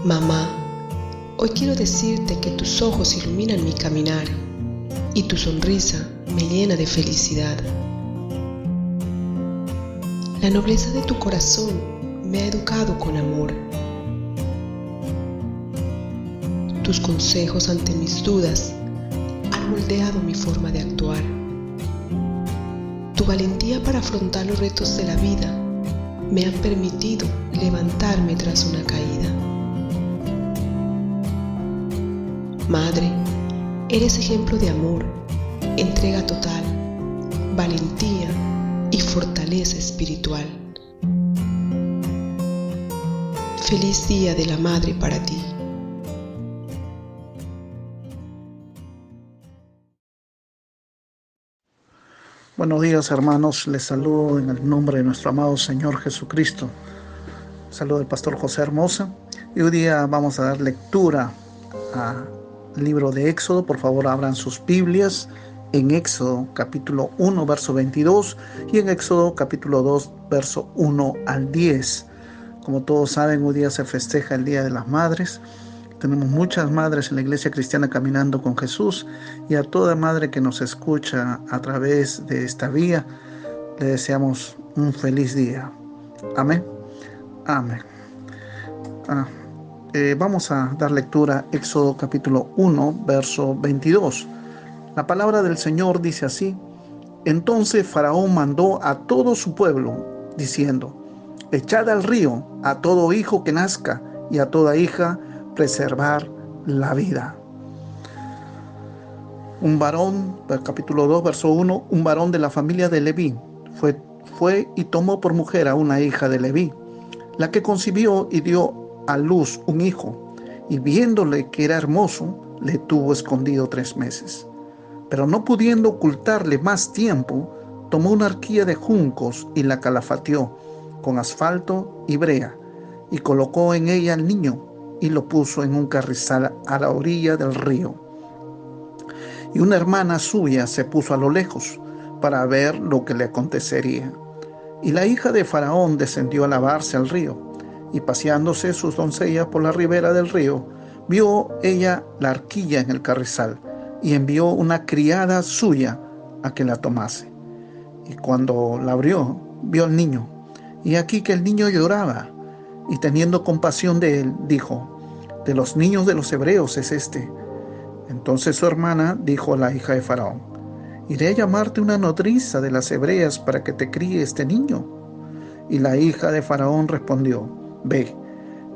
Mamá, hoy quiero decirte que tus ojos iluminan mi caminar y tu sonrisa me llena de felicidad. La nobleza de tu corazón me ha educado con amor. Tus consejos ante mis dudas han moldeado mi forma de actuar. Tu valentía para afrontar los retos de la vida me han permitido levantarme tras una caída. Madre, eres ejemplo de amor, entrega total, valentía y fortaleza espiritual. Feliz Día de la Madre para ti. Buenos días, hermanos, les saludo en el nombre de nuestro amado Señor Jesucristo. Saludo del pastor José Hermosa y hoy día vamos a dar lectura al libro de Éxodo. Por favor, abran sus Biblias en Éxodo capítulo 1 verso 22 y en Éxodo capítulo 2 verso 1 al 10. Como todos saben, hoy día se festeja el Día de las Madres. Tenemos muchas madres en la Iglesia Cristiana Caminando con Jesús, y a toda madre que nos escucha a través de esta vía le deseamos un feliz día. Amén. Amén. Vamos a dar lectura a Éxodo capítulo 1 verso 22. La palabra del Señor dice así: Entonces Faraón mandó a todo su pueblo diciendo: Echad al río a todo hijo que nazca y a toda hija preservar la vida. Un varón, capítulo 2, verso 1, un varón de la familia de Leví fue y tomó por mujer a una hija de Leví, la que concibió y dio a luz un hijo, y viéndole que era hermoso, le tuvo escondido 3 meses. Pero no pudiendo ocultarle más tiempo, tomó una arquilla de juncos y la calafateó con asfalto y brea, y colocó en ella al niño, y lo puso en un carrizal a la orilla del río. Y una hermana suya se puso a lo lejos para ver lo que le acontecería. Y la hija de Faraón descendió a lavarse al río, y paseándose sus doncellas por la ribera del río, vio ella la arquilla en el carrizal, y envió una criada suya a que la tomase. Y cuando la abrió, vio al niño, y aquí que el niño lloraba, y teniendo compasión de él, dijo: De los niños de los hebreos es este. Entonces su hermana dijo a la hija de Faraón: Iré a llamarte una nodriza de las hebreas para que te críe este niño. Y la hija de Faraón respondió: Ve.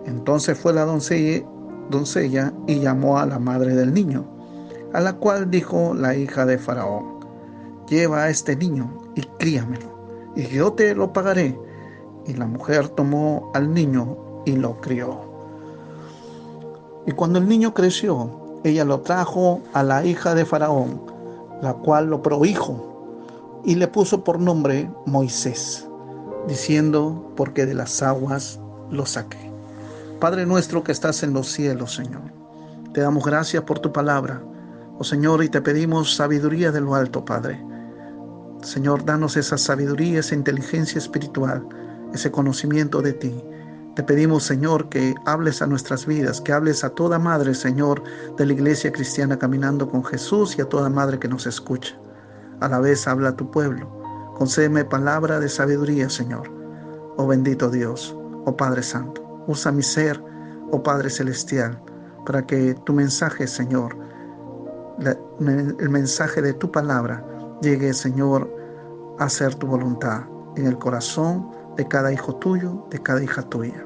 Entonces fue la doncella y llamó a la madre del niño, a la cual dijo la hija de Faraón: Lleva a este niño y críamelo, y yo te lo pagaré. Y la mujer tomó al niño y lo crió. Y cuando el niño creció, ella lo trajo a la hija de Faraón, la cual lo prohijo, y le puso por nombre Moisés, diciendo: Porque de las aguas lo saqué. Padre nuestro que estás en los cielos, Señor, te damos gracias por tu palabra, oh Señor, y te pedimos sabiduría de lo alto, Padre. Señor, danos esa sabiduría, esa inteligencia espiritual, ese conocimiento de ti. Te pedimos, Señor, que hables a nuestras vidas, que hables a toda madre, Señor, de la Iglesia Cristiana Caminando con Jesús, y a toda madre que nos escucha. A la vez habla a tu pueblo. Concédeme palabra de sabiduría, Señor. Oh bendito Dios, oh Padre Santo, usa mi ser, oh Padre Celestial, para que tu mensaje, Señor, el mensaje de tu palabra llegue, Señor, a hacer tu voluntad en el corazón de cada hijo tuyo, de cada hija tuya.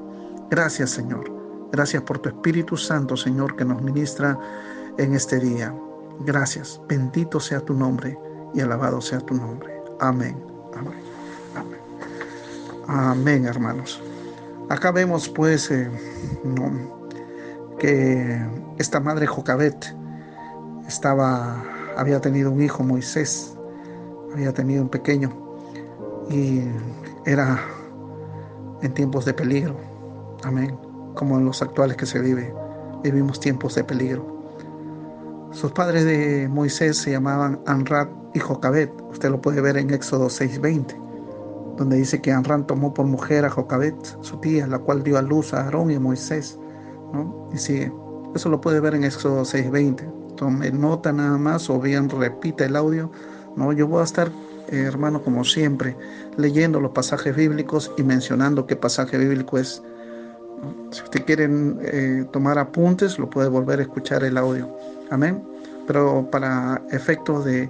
Gracias, Señor. Gracias por tu Espíritu Santo, Señor, que nos ministra en este día. Gracias. Bendito sea tu nombre y alabado sea tu nombre. Amén. Amén. Amén. Amén, hermanos. Acá vemos, pues, que esta madre Jocabet había tenido un hijo, Moisés, había tenido un pequeño, y era en tiempos de peligro. Amén. Como en los actuales que se vivimos tiempos de peligro. Sus padres de Moisés se llamaban Amram y Jocabet. Usted lo puede ver en Éxodo 6:20, donde dice que Amram tomó por mujer a Jocabet, su tía, la cual dio a luz a Aarón y a Moisés. ¿no? Y sigue. Eso lo puede ver en Éxodo 6:20. Tome nota nada más o bien repita el audio. No, yo voy a estar, hermano, como siempre, leyendo los pasajes bíblicos y mencionando qué pasaje bíblico es. Si usted quiere tomar apuntes, lo puede volver a escuchar el audio. Amén. Pero para efectos de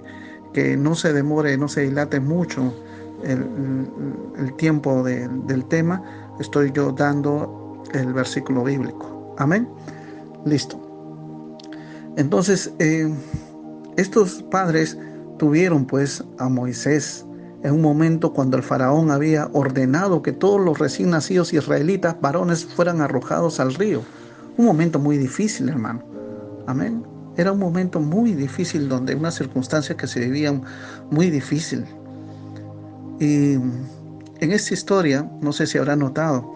que no se demore, no se dilate mucho el tiempo del tema, estoy yo dando el versículo bíblico. Amén. Listo. Entonces, estos padres tuvieron pues a Moisés en un momento cuando el faraón había ordenado que todos los recién nacidos israelitas varones fueran arrojados al río. Un momento muy difícil, hermano. Amén. Era un momento muy difícil, donde una circunstancia que se vivía muy difícil. Y en esta historia, no sé si habrá notado,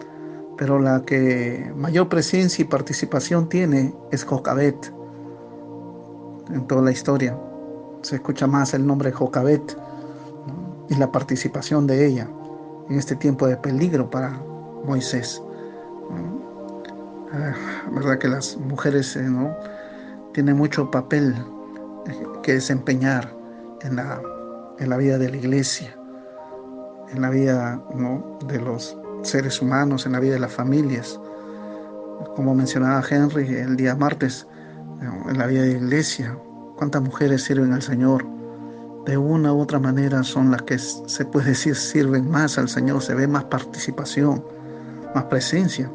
pero la que mayor presencia y participación tiene es Jocabet. En toda la historia se escucha más el nombre Jocabet, ¿no? Y la participación de ella en este tiempo de peligro para Moisés, ¿no? Verdad que las mujeres, ¿no?, tienen mucho papel que desempeñar en la vida de la iglesia, en la vida, ¿no?, de los seres humanos, en la vida de las familias. Como mencionaba Henry el día martes, en la vida de la iglesia, cuántas mujeres sirven al Señor. De una u otra manera son las que se puede decir sirven más al Señor. Se ve más participación, más presencia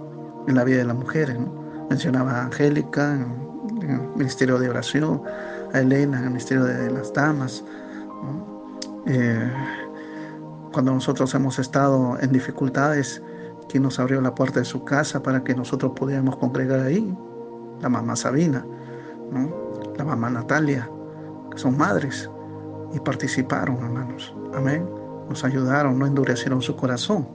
en la vida de las mujeres, ¿no? Mencionaba a Angélica en el ministerio de oración, a Elena en el ministerio de las damas, ¿no? Cuando nosotros hemos estado en dificultades, ¿quién nos abrió la puerta de su casa para que nosotros pudiéramos congregar ahí? La mamá Sabina, ¿no?, la mamá Natalia, que son madres y participaron, hermanos. Amén. Nos ayudaron, no endurecieron su corazón.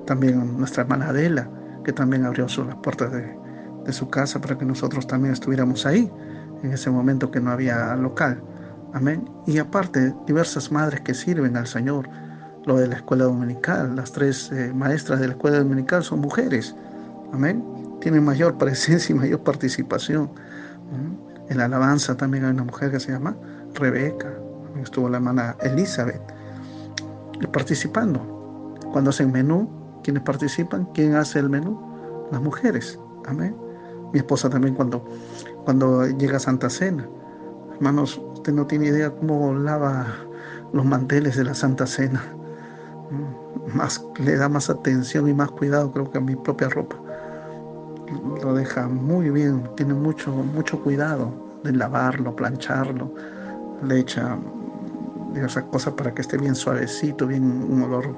También nuestra hermana Adela, que también abrió las puertas de su casa para que nosotros también estuviéramos ahí en ese momento que no había local. Amén. Y aparte, diversas madres que sirven al Señor. Lo de la escuela dominical, las 3 maestras de la escuela dominical son mujeres. Amén. Tienen mayor presencia y mayor participación. En la alabanza también hay una mujer que se llama Rebeca. También estuvo la hermana Elizabeth participando. Cuando hacen menú, ¿quiénes participan? ¿Quién hace el menú? Las mujeres. Amén. Mi esposa también cuando llega a Santa Cena. Hermanos, usted no tiene idea cómo lava los manteles de la Santa Cena. Le da más atención y más cuidado, creo, que a mi propia ropa. Lo deja muy bien, tiene mucho cuidado de lavarlo, plancharlo. Le echa diversas cosas para que esté bien suavecito, bien, un olor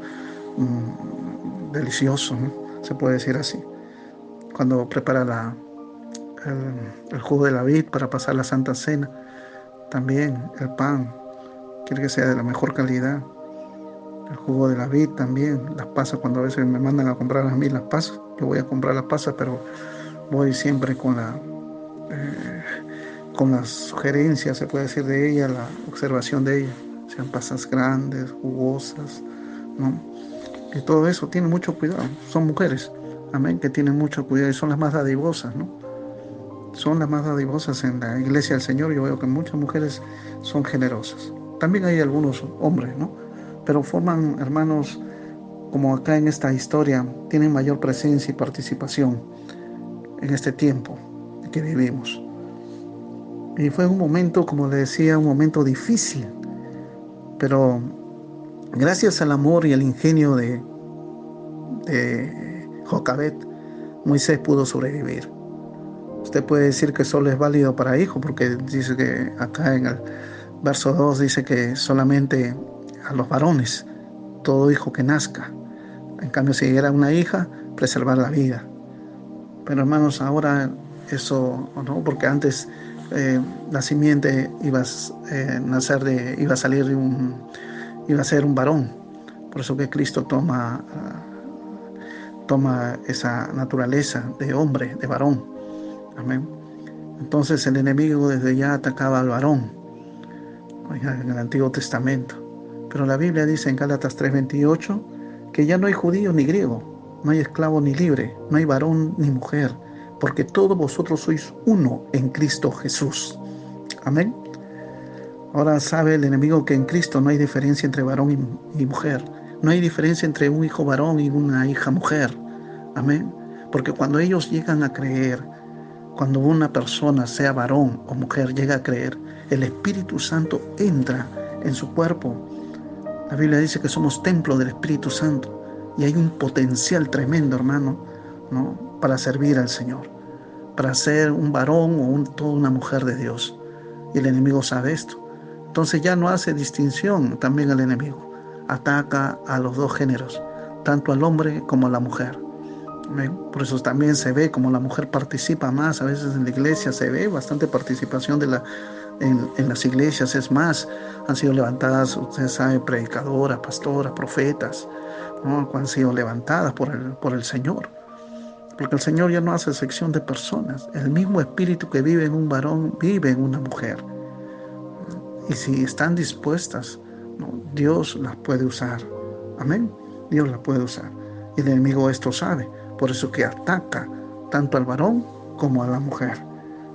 delicioso, ¿no?, se puede decir así. Cuando prepara el jugo de la vid para pasar la Santa Cena, también el pan quiere que sea de la mejor calidad. El jugo de la vid también, las pasas, cuando a veces me mandan a comprar a mí las pasas, yo voy a comprar las pasas, pero voy siempre con las sugerencias, se puede decir, de ella, la observación de ella, sean pasas grandes, jugosas, ¿no? Y todo eso tiene mucho cuidado. Son mujeres, amén, que tienen mucho cuidado y son las más dadivosas, ¿no? Son las más dadivosas en la iglesia del Señor. Yo veo que muchas mujeres son generosas. También hay algunos hombres, ¿no?, pero forman, hermanos, como acá en esta historia, tienen mayor presencia y participación en este tiempo que vivimos. Y fue un momento, como le decía, un momento difícil, pero gracias al amor y al ingenio de Jocabet, Moisés pudo sobrevivir. Usted puede decir que solo es válido para hijos, porque dice que acá en el verso 2 dice que solamente a los varones, todo hijo que nazca. En cambio, si era una hija, preservar la vida. Pero hermanos, ahora eso no, porque antes la simiente iba a ser un varón. Por eso que Cristo toma esa naturaleza de hombre, de varón. Amén. Entonces el enemigo desde ya atacaba al varón en el Antiguo Testamento. Pero la Biblia dice en Gálatas 3:28 que ya no hay judío ni griego, no hay esclavo ni libre, no hay varón ni mujer, porque todos vosotros sois uno en Cristo Jesús. Amén. Ahora sabe el enemigo que en Cristo no hay diferencia entre varón y mujer. No hay diferencia entre un hijo varón y una hija mujer. Amén. Porque cuando ellos llegan a creer, cuando una persona, sea varón o mujer, llega a creer, el Espíritu Santo entra en su cuerpo. La Biblia dice que somos templo del Espíritu Santo y hay un potencial tremendo, hermano, ¿no?, para servir al Señor, para ser un varón o toda una mujer de Dios. Y el enemigo sabe esto. Entonces ya no hace distinción también el enemigo. Ataca a los dos géneros, tanto al hombre como a la mujer. ¿Ven? Por eso también se ve como la mujer participa más. A veces en la iglesia se ve bastante participación en las iglesias. Es más, han sido levantadas, ustedes saben, predicadoras, pastoras, profetas, ¿no?, han sido levantadas por el Señor. Porque el Señor ya no hace excepción de personas. El mismo espíritu que vive en un varón vive en una mujer. Y si están dispuestas, ¿no?, Dios las puede usar. Amén. Dios las puede usar. Y el enemigo esto sabe. Por eso que ataca tanto al varón como a la mujer.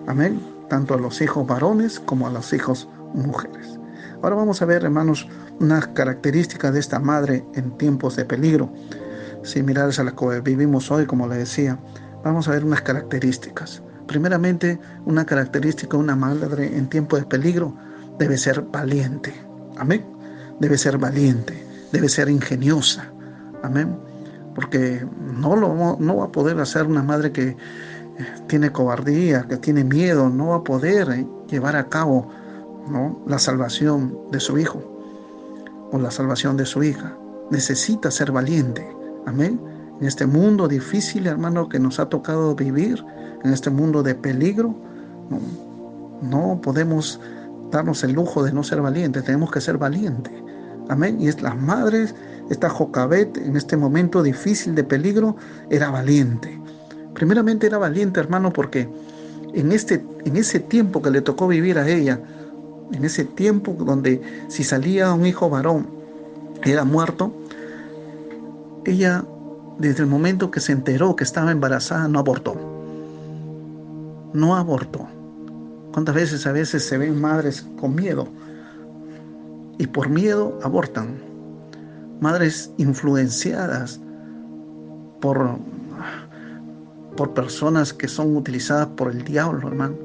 Amén. Tanto a los hijos varones como a los hijos mujeres. Ahora vamos a ver, hermanos, unas características de esta madre en tiempos de peligro. Similares a las que vivimos hoy, como le decía, vamos a ver unas características. Primeramente, una característica de una madre en tiempos de peligro: debe ser valiente. Amén. Debe ser valiente, debe ser ingeniosa. Amén. Porque no va a poder hacer una madre que tiene cobardía, que tiene miedo, no va a poder llevar a cabo, ¿no?, la salvación de su hijo o la salvación de su hija. Necesita ser valiente. Amén. En este mundo difícil, hermano, que nos ha tocado vivir, en este mundo de peligro, no podemos darnos el lujo de no ser valientes. Tenemos que ser valientes. Amén. Y las madres, esta Jocabet, en este momento difícil de peligro, era valiente. Primeramente era valiente, hermano, porque en ese tiempo que le tocó vivir a ella, en ese tiempo donde si salía un hijo varón era muerto, ella, desde el momento que se enteró que estaba embarazada, no abortó. No abortó. ¿Cuántas veces a veces se ven madres con miedo y por miedo abortan? Madres influenciadas por personas que son utilizadas por el diablo, hermano.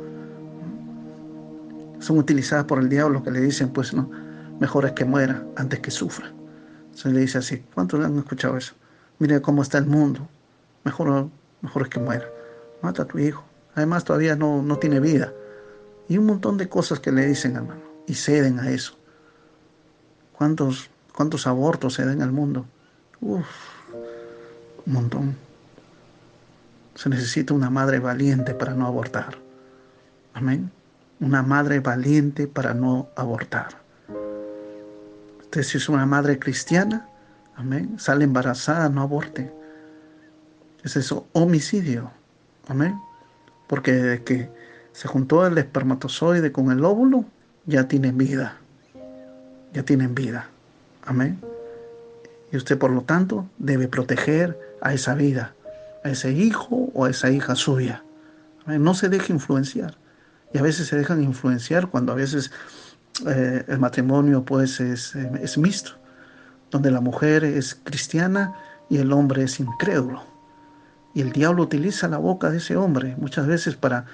Son utilizadas por el diablo, que le dicen, pues no, mejor es que muera antes que sufra. Se le dice así. ¿Cuántos le han escuchado eso? Mire cómo está el mundo. Mejor es que muera. Mata a tu hijo. Además todavía no tiene vida. Y un montón de cosas que le dicen, hermano. Y ceden a eso. ¿Cuántos abortos se dan al mundo? Un montón. Se necesita una madre valiente para no abortar. Amén. Una madre valiente para no abortar. Usted, si es una madre cristiana, amén, sale embarazada, no aborte. Es eso, homicidio. Amén. Porque desde que se juntó el espermatozoide con el óvulo, ya tienen vida. Ya tienen vida. Amén. Y usted, por lo tanto, debe proteger a esa vida, a ese hijo o a esa hija suya. Amén. No se deje influenciar. Y a veces se dejan influenciar cuando a veces el matrimonio pues es mixto, donde la mujer es cristiana y el hombre es incrédulo. Y el diablo utiliza la boca de ese hombre muchas veces para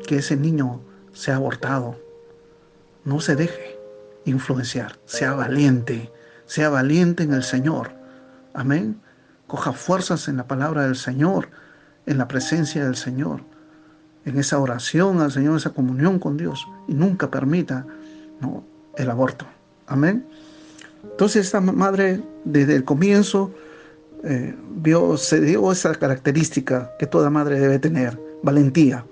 que ese niño sea abortado. No se deje influenciar, sea valiente en el Señor. Amén. Coja fuerzas en la palabra del Señor, en la presencia del Señor, en esa oración al Señor, esa comunión con Dios, y nunca permita, ¿no?, el aborto. Amén. Entonces esta madre desde el comienzo se dio esa característica que toda madre debe tener: valentía.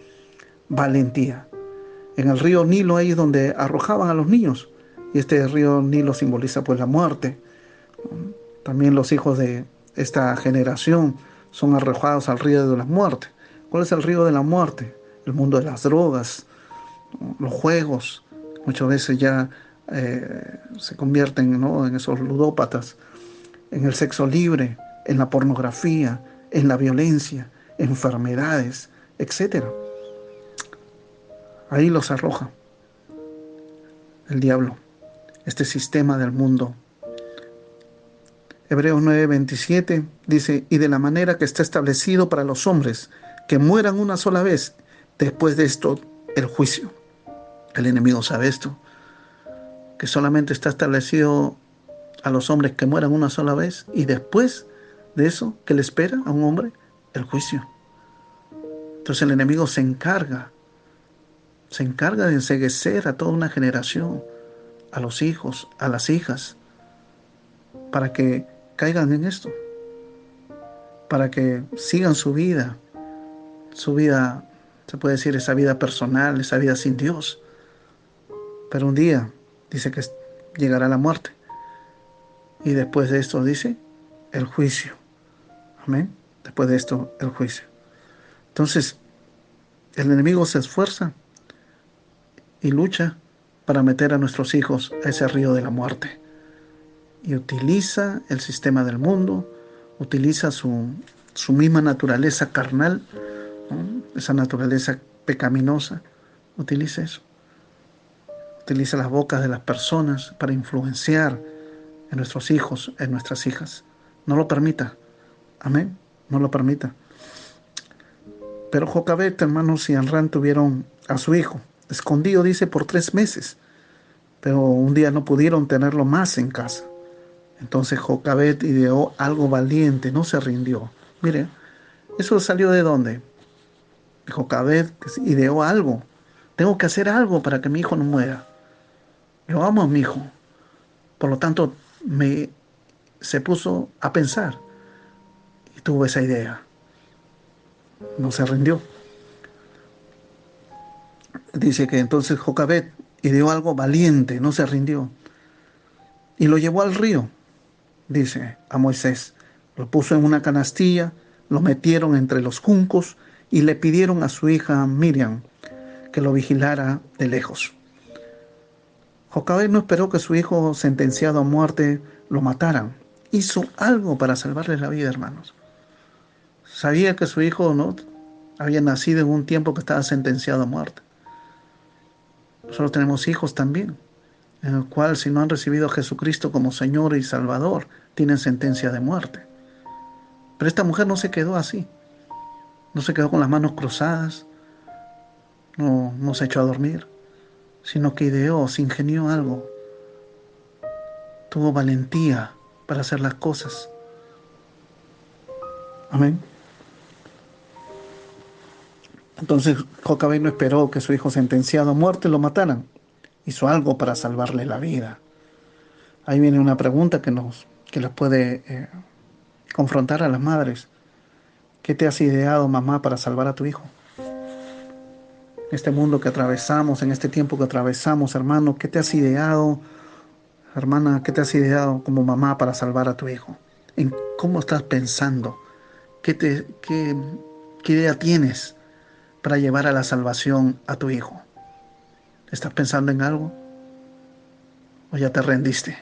En el río Nilo, ahí es donde arrojaban a los niños, y este río Nilo simboliza pues la muerte. También los hijos de esta generación son arrojados al río de la muerte. ¿Cuál es el río de la muerte? El mundo de las drogas, los juegos. Muchas veces ya se convierten, ¿no?, en esos ludópatas, en el sexo libre, en la pornografía, en la violencia, enfermedades, etc. Ahí los arroja el diablo, este sistema del mundo. Hebreos 9:27 dice, y de la manera que está establecido para los hombres, que mueran una sola vez, después de esto el juicio. El enemigo sabe esto, que solamente está establecido a los hombres que mueran una sola vez, y después de eso, ¿qué le espera a un hombre? El juicio. Entonces el enemigo se encarga de enceguecer a toda una generación, a los hijos, a las hijas, para que caigan en esto, para que sigan su vida, se puede decir, esa vida personal, esa vida sin Dios. Pero un día dice que llegará la muerte. Y después de esto dice el juicio. Amén. Después de esto el juicio. Entonces, el enemigo se esfuerza y lucha para meter a nuestros hijos a ese río de la muerte. Y utiliza el sistema del mundo, utiliza su misma naturaleza carnal, ¿no? Esa naturaleza pecaminosa, utiliza eso. Utiliza las bocas de las personas para influenciar en nuestros hijos, en nuestras hijas. No lo permita. Amén. No lo permita. Pero Jocabet, hermanos, y Amram tuvieron a su hijo, escondido, dice, por 3 meses. Pero un día no pudieron tenerlo más en casa. Entonces Jocabet ideó algo valiente, no se rindió. Mire, ¿eso salió de dónde? Jocabet ideó algo. Tengo que hacer algo para que mi hijo no muera. Yo amo a mi hijo. Por lo tanto, se puso a pensar y tuvo esa idea. No se rindió. Dice que entonces Jocabet ideó algo valiente, no se rindió. Y lo llevó al río, dice a Moisés. Lo puso en una canastilla, lo metieron entre los juncos y le pidieron a su hija Miriam que lo vigilara de lejos. Jocabet no esperó que su hijo sentenciado a muerte lo mataran. Hizo algo para salvarle la vida, hermanos. Sabía que su hijo no había nacido en un tiempo que estaba sentenciado a muerte. Nosotros tenemos hijos también, en el cual si no han recibido a Jesucristo como Señor y Salvador, tienen sentencia de muerte. Pero esta mujer no se quedó así. No se quedó con las manos cruzadas, no se echó a dormir, sino que ideó, se ingenió algo. Tuvo valentía para hacer las cosas. Amén. Entonces Jocabet no esperó que su hijo sentenciado a muerte lo mataran. Hizo algo para salvarle la vida. Ahí viene una pregunta que les puede confrontar a las madres. ¿Qué te has ideado, mamá, para salvar a tu hijo? En este mundo que atravesamos, en este tiempo que atravesamos, hermano, ¿qué te has ideado, hermana, qué te has ideado como mamá para salvar a tu hijo? ¿En cómo estás pensando? ¿Qué idea tienes para llevar a la salvación a tu hijo? ¿Estás pensando en algo? ¿O ya te rendiste?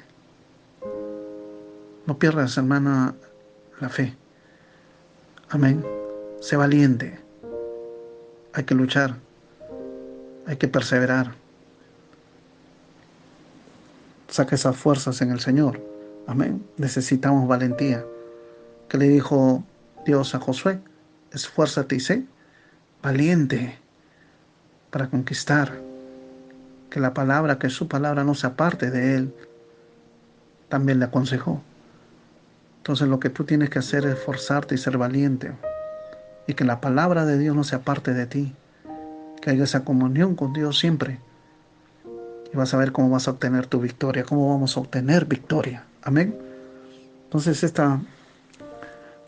No pierdas, hermana, la fe. Amén. Sé valiente. Hay que luchar. Hay que perseverar. Saca esas fuerzas en el Señor. Amén. Necesitamos valentía. ¿Qué le dijo Dios a Josué? Esfuérzate y sé valiente para conquistar. Que su palabra no se aparte de él. También le aconsejó. Entonces lo que tú tienes que hacer es esforzarte y ser valiente. Y que la palabra de Dios no se aparte de ti. Que haya esa comunión con Dios siempre. Y vas a ver cómo vas a obtener tu victoria. Cómo vamos a obtener victoria. Amén. Entonces esta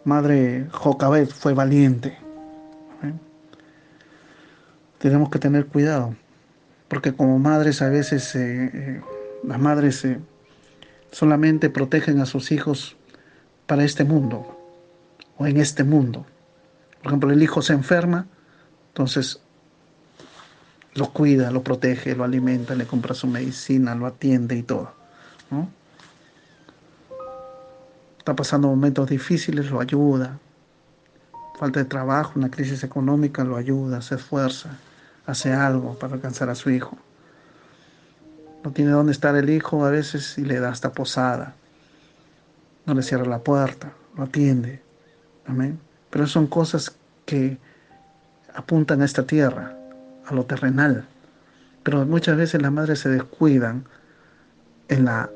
madre Jocabet fue valiente. Amén. Tenemos que tener cuidado. Porque como madres a veces las madres solamente protegen a sus hijos para este mundo o en este mundo. Por ejemplo, el hijo se enferma, entonces lo cuida, lo protege, lo alimenta, le compra su medicina, lo atiende y todo, ¿no? Está pasando momentos difíciles, lo ayuda, falta de trabajo, una crisis económica, lo ayuda, se esfuerza, hace algo para alcanzar a su hijo. No tiene dónde estar el hijo a veces y le da hasta posada. No le cierra la puerta, lo atiende. Amén. Pero son cosas que apuntan a esta tierra, a lo terrenal. Pero muchas veces las madres se descuidan en la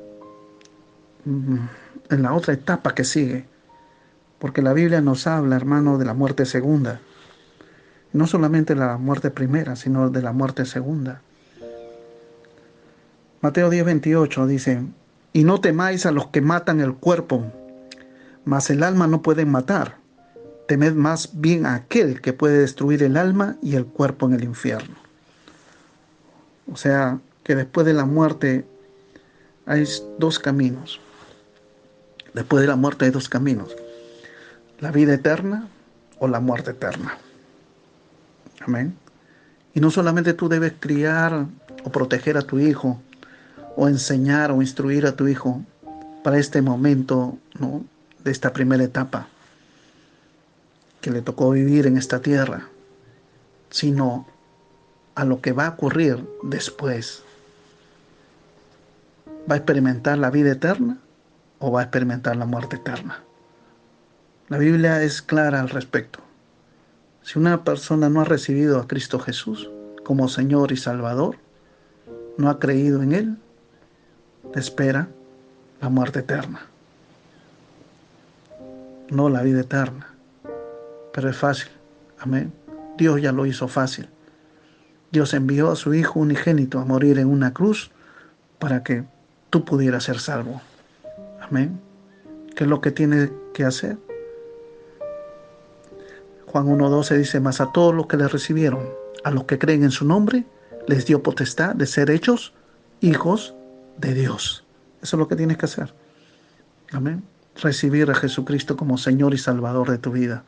otra etapa que sigue. Porque la Biblia nos habla, hermano, de la muerte segunda. No solamente la muerte primera, sino de la muerte segunda. Mateo 10:28 dice: y no temáis a los que matan el cuerpo, mas el alma no pueden matar. Temed más bien a aquel que puede destruir el alma y el cuerpo en el infierno. O sea, que después de la muerte hay dos caminos. Después de la muerte hay dos caminos: la vida eterna o la muerte eterna. Amén. Y no solamente tú debes criar o proteger a tu hijo, o enseñar o instruir a tu hijo para este momento, ¿no?, de esta primera etapa que le tocó vivir en esta tierra, sino a lo que va a ocurrir después. ¿Va a experimentar la vida eterna o va a experimentar la muerte eterna? La Biblia es clara al respecto. Si una persona no ha recibido a Cristo Jesús como Señor y Salvador, no ha creído en Él, le espera la muerte eterna, no la vida eterna. Pero es fácil, amén. Dios ya lo hizo fácil. Dios envió a su Hijo unigénito a morir en una cruz para que tú pudieras ser salvo. Amén. ¿Qué es lo que tienes que hacer? Juan 1:12 dice: mas a todos los que le recibieron, a los que creen en su nombre, les dio potestad de ser hechos hijos de Dios. Eso es lo que tienes que hacer. Amén. Recibir a Jesucristo como Señor y Salvador de tu vida.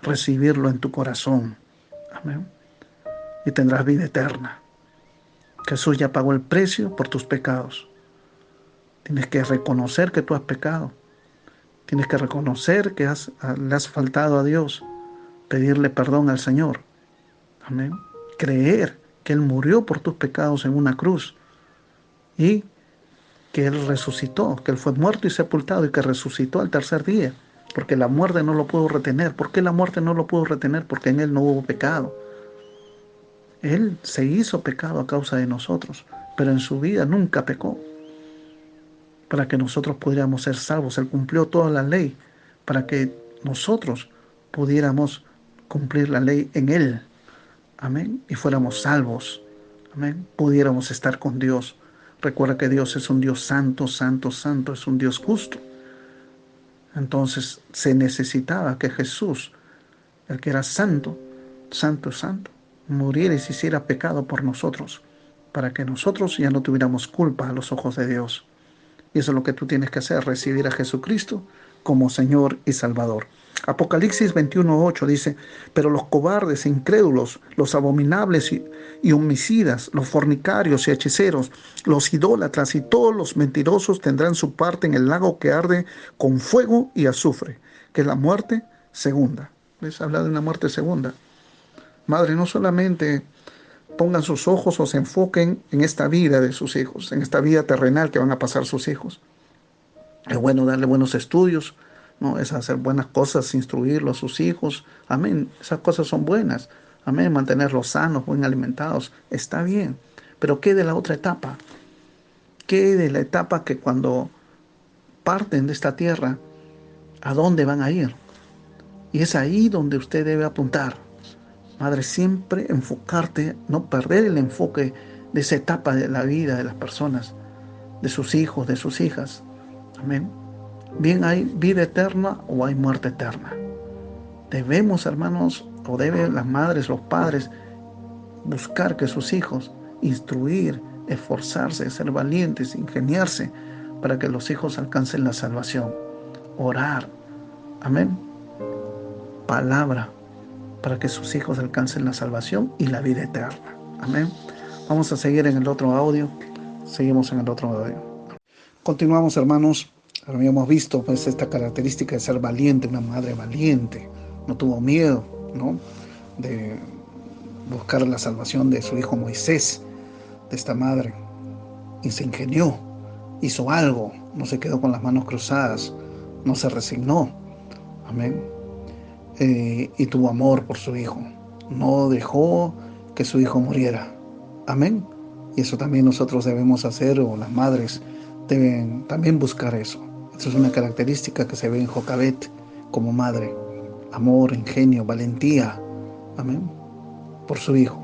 Recibirlo en tu corazón. Amén. Y tendrás vida eterna. Jesús ya pagó el precio por tus pecados. Tienes que reconocer que tú has pecado. Tienes que reconocer que le has faltado a Dios. Pedirle perdón al Señor. Amén. Creer que Él murió por tus pecados en una cruz. Y que Él resucitó, que Él fue muerto y sepultado y que resucitó al tercer día. Porque la muerte no lo pudo retener. ¿Por qué la muerte no lo pudo retener? Porque en Él no hubo pecado. Él se hizo pecado a causa de nosotros, pero en su vida nunca pecó. Para que nosotros pudiéramos ser salvos. Él cumplió toda la ley para que nosotros pudiéramos cumplir la ley en Él. Amén. Y fuéramos salvos. Amén. Pudiéramos estar con Dios. Recuerda que Dios es un Dios santo, santo, santo. Es un Dios justo. Entonces se necesitaba que Jesús, el que era santo, santo, santo, muriera y se hiciera pecado por nosotros, para que nosotros ya no tuviéramos culpa a los ojos de Dios. Y eso es lo que tú tienes que hacer: recibir a Jesucristo como Señor y Salvador. Apocalipsis 21:8 dice: pero los cobardes e incrédulos, los abominables y homicidas, los fornicarios y hechiceros, los idólatras y todos los mentirosos tendrán su parte en el lago que arde con fuego y azufre, que es la muerte segunda. ¿Ves? Habla de una muerte segunda. Madre, no solamente pongan sus ojos o se enfoquen en esta vida de sus hijos, en esta vida terrenal que van a pasar sus hijos. Es bueno darle buenos estudios, ¿no? Es hacer buenas cosas, instruirlo a sus hijos. Amén. Esas cosas son buenas. Amén. Mantenerlos sanos, bien alimentados. Está bien. Pero ¿qué de la otra etapa? ¿Qué de la etapa que cuando parten de esta tierra, a dónde van a ir? Y es ahí donde usted debe apuntar. Madre, siempre enfocarte, no perder el enfoque de esa etapa de la vida de las personas, de sus hijos, de sus hijas. Amén. Bien, hay vida eterna o hay muerte eterna. Debemos, hermanos, o deben las madres, los padres, buscar que sus hijos, instruir, esforzarse, ser valientes, ingeniarse para que los hijos alcancen la salvación. Orar. Amén. Palabra para que sus hijos alcancen la salvación y la vida eterna. Amén. Vamos a seguir en el otro audio. Seguimos en el otro audio. Continuamos, hermanos. Habíamos visto pues esta característica de ser valiente, una madre valiente. no tuvo miedo, ¿no?, de buscar la salvación de su hijo Moisés, de esta madre, y se ingenió, hizo algo, no se quedó con las manos cruzadas, no se resignó, amén, y tuvo amor por su hijo, no dejó que su hijo muriera, amén. Y eso también nosotros debemos hacer, o las madres deben también buscar eso. Eso es una característica que se ve en Jocabed como madre: amor, ingenio, valentía, amén, por su hijo.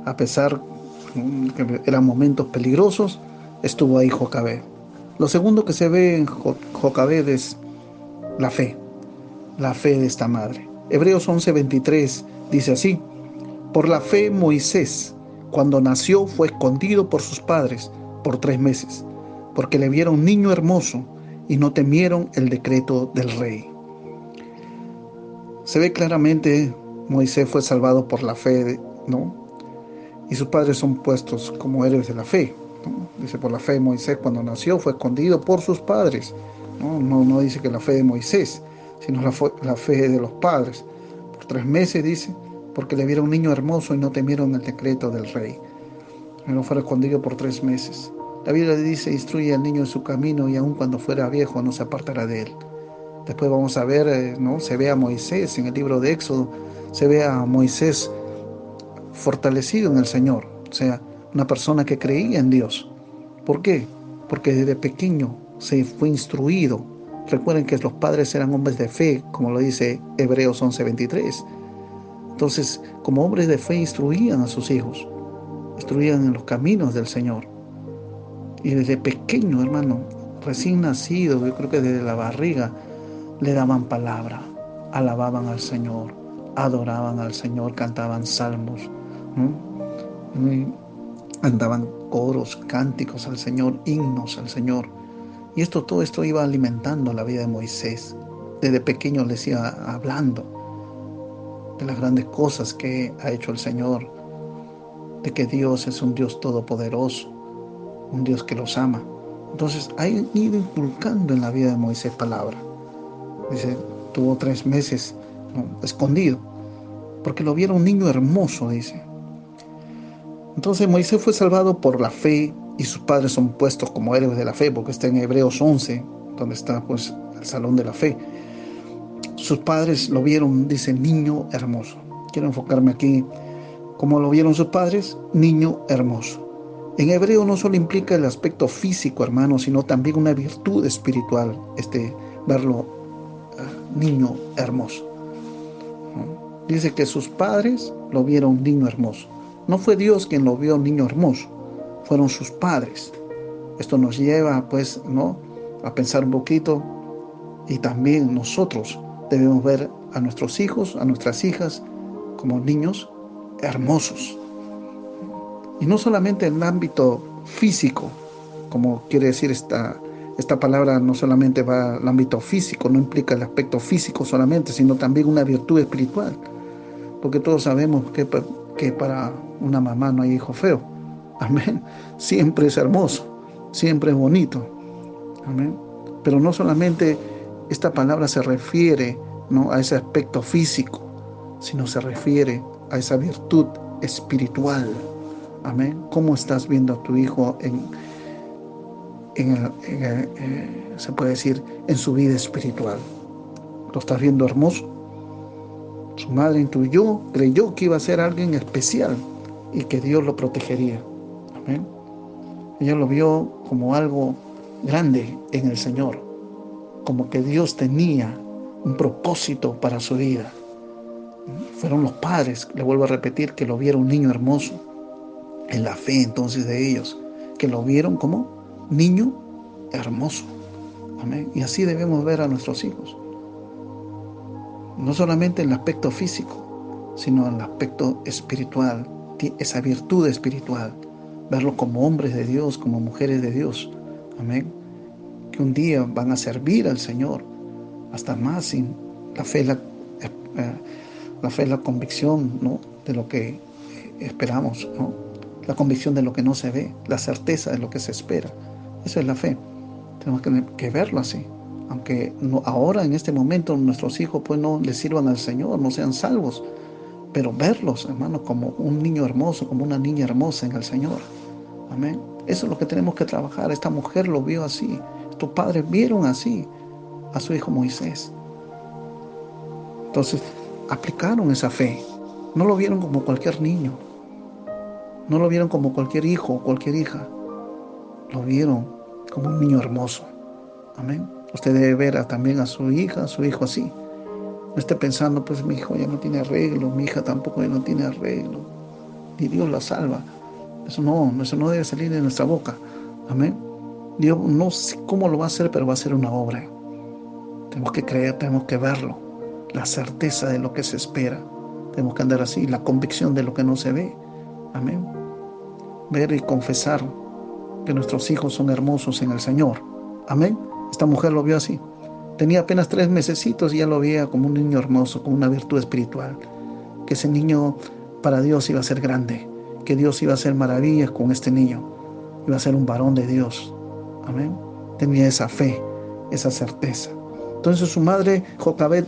A pesar que eran momentos peligrosos, estuvo ahí Jocabed. Lo segundo que se ve en Jocabed es la fe de esta madre. Hebreos 11:23 dice así: por la fe Moisés, cuando nació, fue escondido por sus padres por 3 meses, porque le vieron niño hermoso y no temieron el decreto del rey. Se ve claramente, Moisés fue salvado por la fe, ¿no? Y sus padres son puestos como héroes de la fe, ¿no? Dice, por la fe Moisés, cuando nació, fue escondido por sus padres. No dice que la fe de Moisés, sino la fe de los padres. Por 3 meses, dice, porque le vieron un niño hermoso y no temieron el decreto del rey. No fue escondido por 3 meses. La Biblia dice: instruye al niño en su camino, y aun cuando fuera viejo no se apartará de él. Después vamos a ver, ¿no?, se ve a Moisés en el libro de Éxodo, se ve a Moisés fortalecido en el Señor, o sea, una persona que creía en Dios. ¿Por qué? Porque desde pequeño se fue instruido. Recuerden que los padres eran hombres de fe, como lo dice Hebreos 11:23. Entonces, como hombres de fe, instruían a sus hijos, instruían en los caminos del Señor. Y desde pequeño, hermano, recién nacido, yo creo que desde la barriga, le daban palabra, alababan al Señor, adoraban al Señor, cantaban salmos, ¿no? Andaban coros, cánticos al Señor, himnos al Señor. Y todo esto iba alimentando la vida de Moisés. Desde pequeño les iba hablando de las grandes cosas que ha hecho el Señor, de que Dios es un Dios todopoderoso, un Dios que los ama. Entonces ha ido inculcando en la vida de Moisés palabra. Dice, tuvo 3 meses, ¿no?, escondido, porque lo vieron un niño hermoso, dice. Entonces Moisés fue salvado por la fe, y sus padres son puestos como héroes de la fe, porque está en Hebreos 11, donde está pues el salón de la fe. Sus padres lo vieron, dice, niño hermoso. Quiero enfocarme aquí. ¿Cómo lo vieron sus padres? Niño hermoso. En hebreo no solo implica el aspecto físico, hermano, sino también una virtud espiritual, verlo niño hermoso. Dice que sus padres lo vieron niño hermoso. No fue Dios quien lo vio niño hermoso, fueron sus padres. Esto nos lleva, pues, ¿no?, a pensar un poquito, y también nosotros debemos ver a nuestros hijos, a nuestras hijas, como niños hermosos. Y no solamente en el ámbito físico, como quiere decir esta palabra, no solamente va al ámbito físico, no implica el aspecto físico solamente, sino también una virtud espiritual. Porque todos sabemos que para una mamá no hay hijo feo. Amén. Siempre es hermoso, siempre es bonito. Amén. Pero no solamente esta palabra se refiere, ¿no?, a ese aspecto físico, sino se refiere a esa virtud espiritual. Amén. ¿Cómo estás viendo a tu hijo se puede decir, en su vida espiritual? ¿Lo estás viendo hermoso? Su madre creyó que iba a ser alguien especial y que Dios lo protegería. Amén. Ella lo vio como algo grande en el Señor, como que Dios tenía un propósito para su vida. Fueron los padres, le vuelvo a repetir, que lo vieron un niño hermoso, en la fe entonces de ellos, que lo vieron como niño hermoso. Amén. Y así debemos ver a nuestros hijos. No solamente en el aspecto físico, sino en el aspecto espiritual, esa virtud espiritual, verlos como hombres de Dios, como mujeres de Dios. Amén. Que un día van a servir al Señor, hasta más sin la fe, la convicción, ¿no?, de lo que esperamos, ¿no?, la convicción de lo que no se ve, la certeza de lo que se espera. Eso es la fe. Tenemos que verlo así. Aunque ahora en este momento nuestros hijos pues no les sirvan al Señor, no sean salvos, pero verlos, hermanos, como un niño hermoso, como una niña hermosa en el Señor. Amén. Eso es lo que tenemos que trabajar. Esta mujer lo vio así. Estos padres vieron así a su hijo Moisés. Entonces aplicaron esa fe. No lo vieron como cualquier niño. No lo vieron como cualquier hijo o cualquier hija. Lo vieron como un niño hermoso. Amén. Usted debe ver también a su hija, a su hijo así. No esté pensando, pues mi hijo ya no tiene arreglo, mi hija tampoco ya no tiene arreglo. Ni Dios la salva. Eso no debe salir de nuestra boca. Amén. Dios no sé cómo lo va a hacer, pero va a hacer una obra. Tenemos que creer, tenemos que verlo. La certeza de lo que se espera. Tenemos que andar así, la convicción de lo que no se ve. Amén. Ver y confesar que nuestros hijos son hermosos en el Señor. Amén. Esta mujer lo vio así. Tenía apenas 3 mesecitos y ya lo veía como un niño hermoso, con una virtud espiritual. Que ese niño para Dios iba a ser grande. Que Dios iba a hacer maravillas con este niño. Iba a ser un varón de Dios. Amén. Tenía esa fe, esa certeza. Entonces su madre Jocabed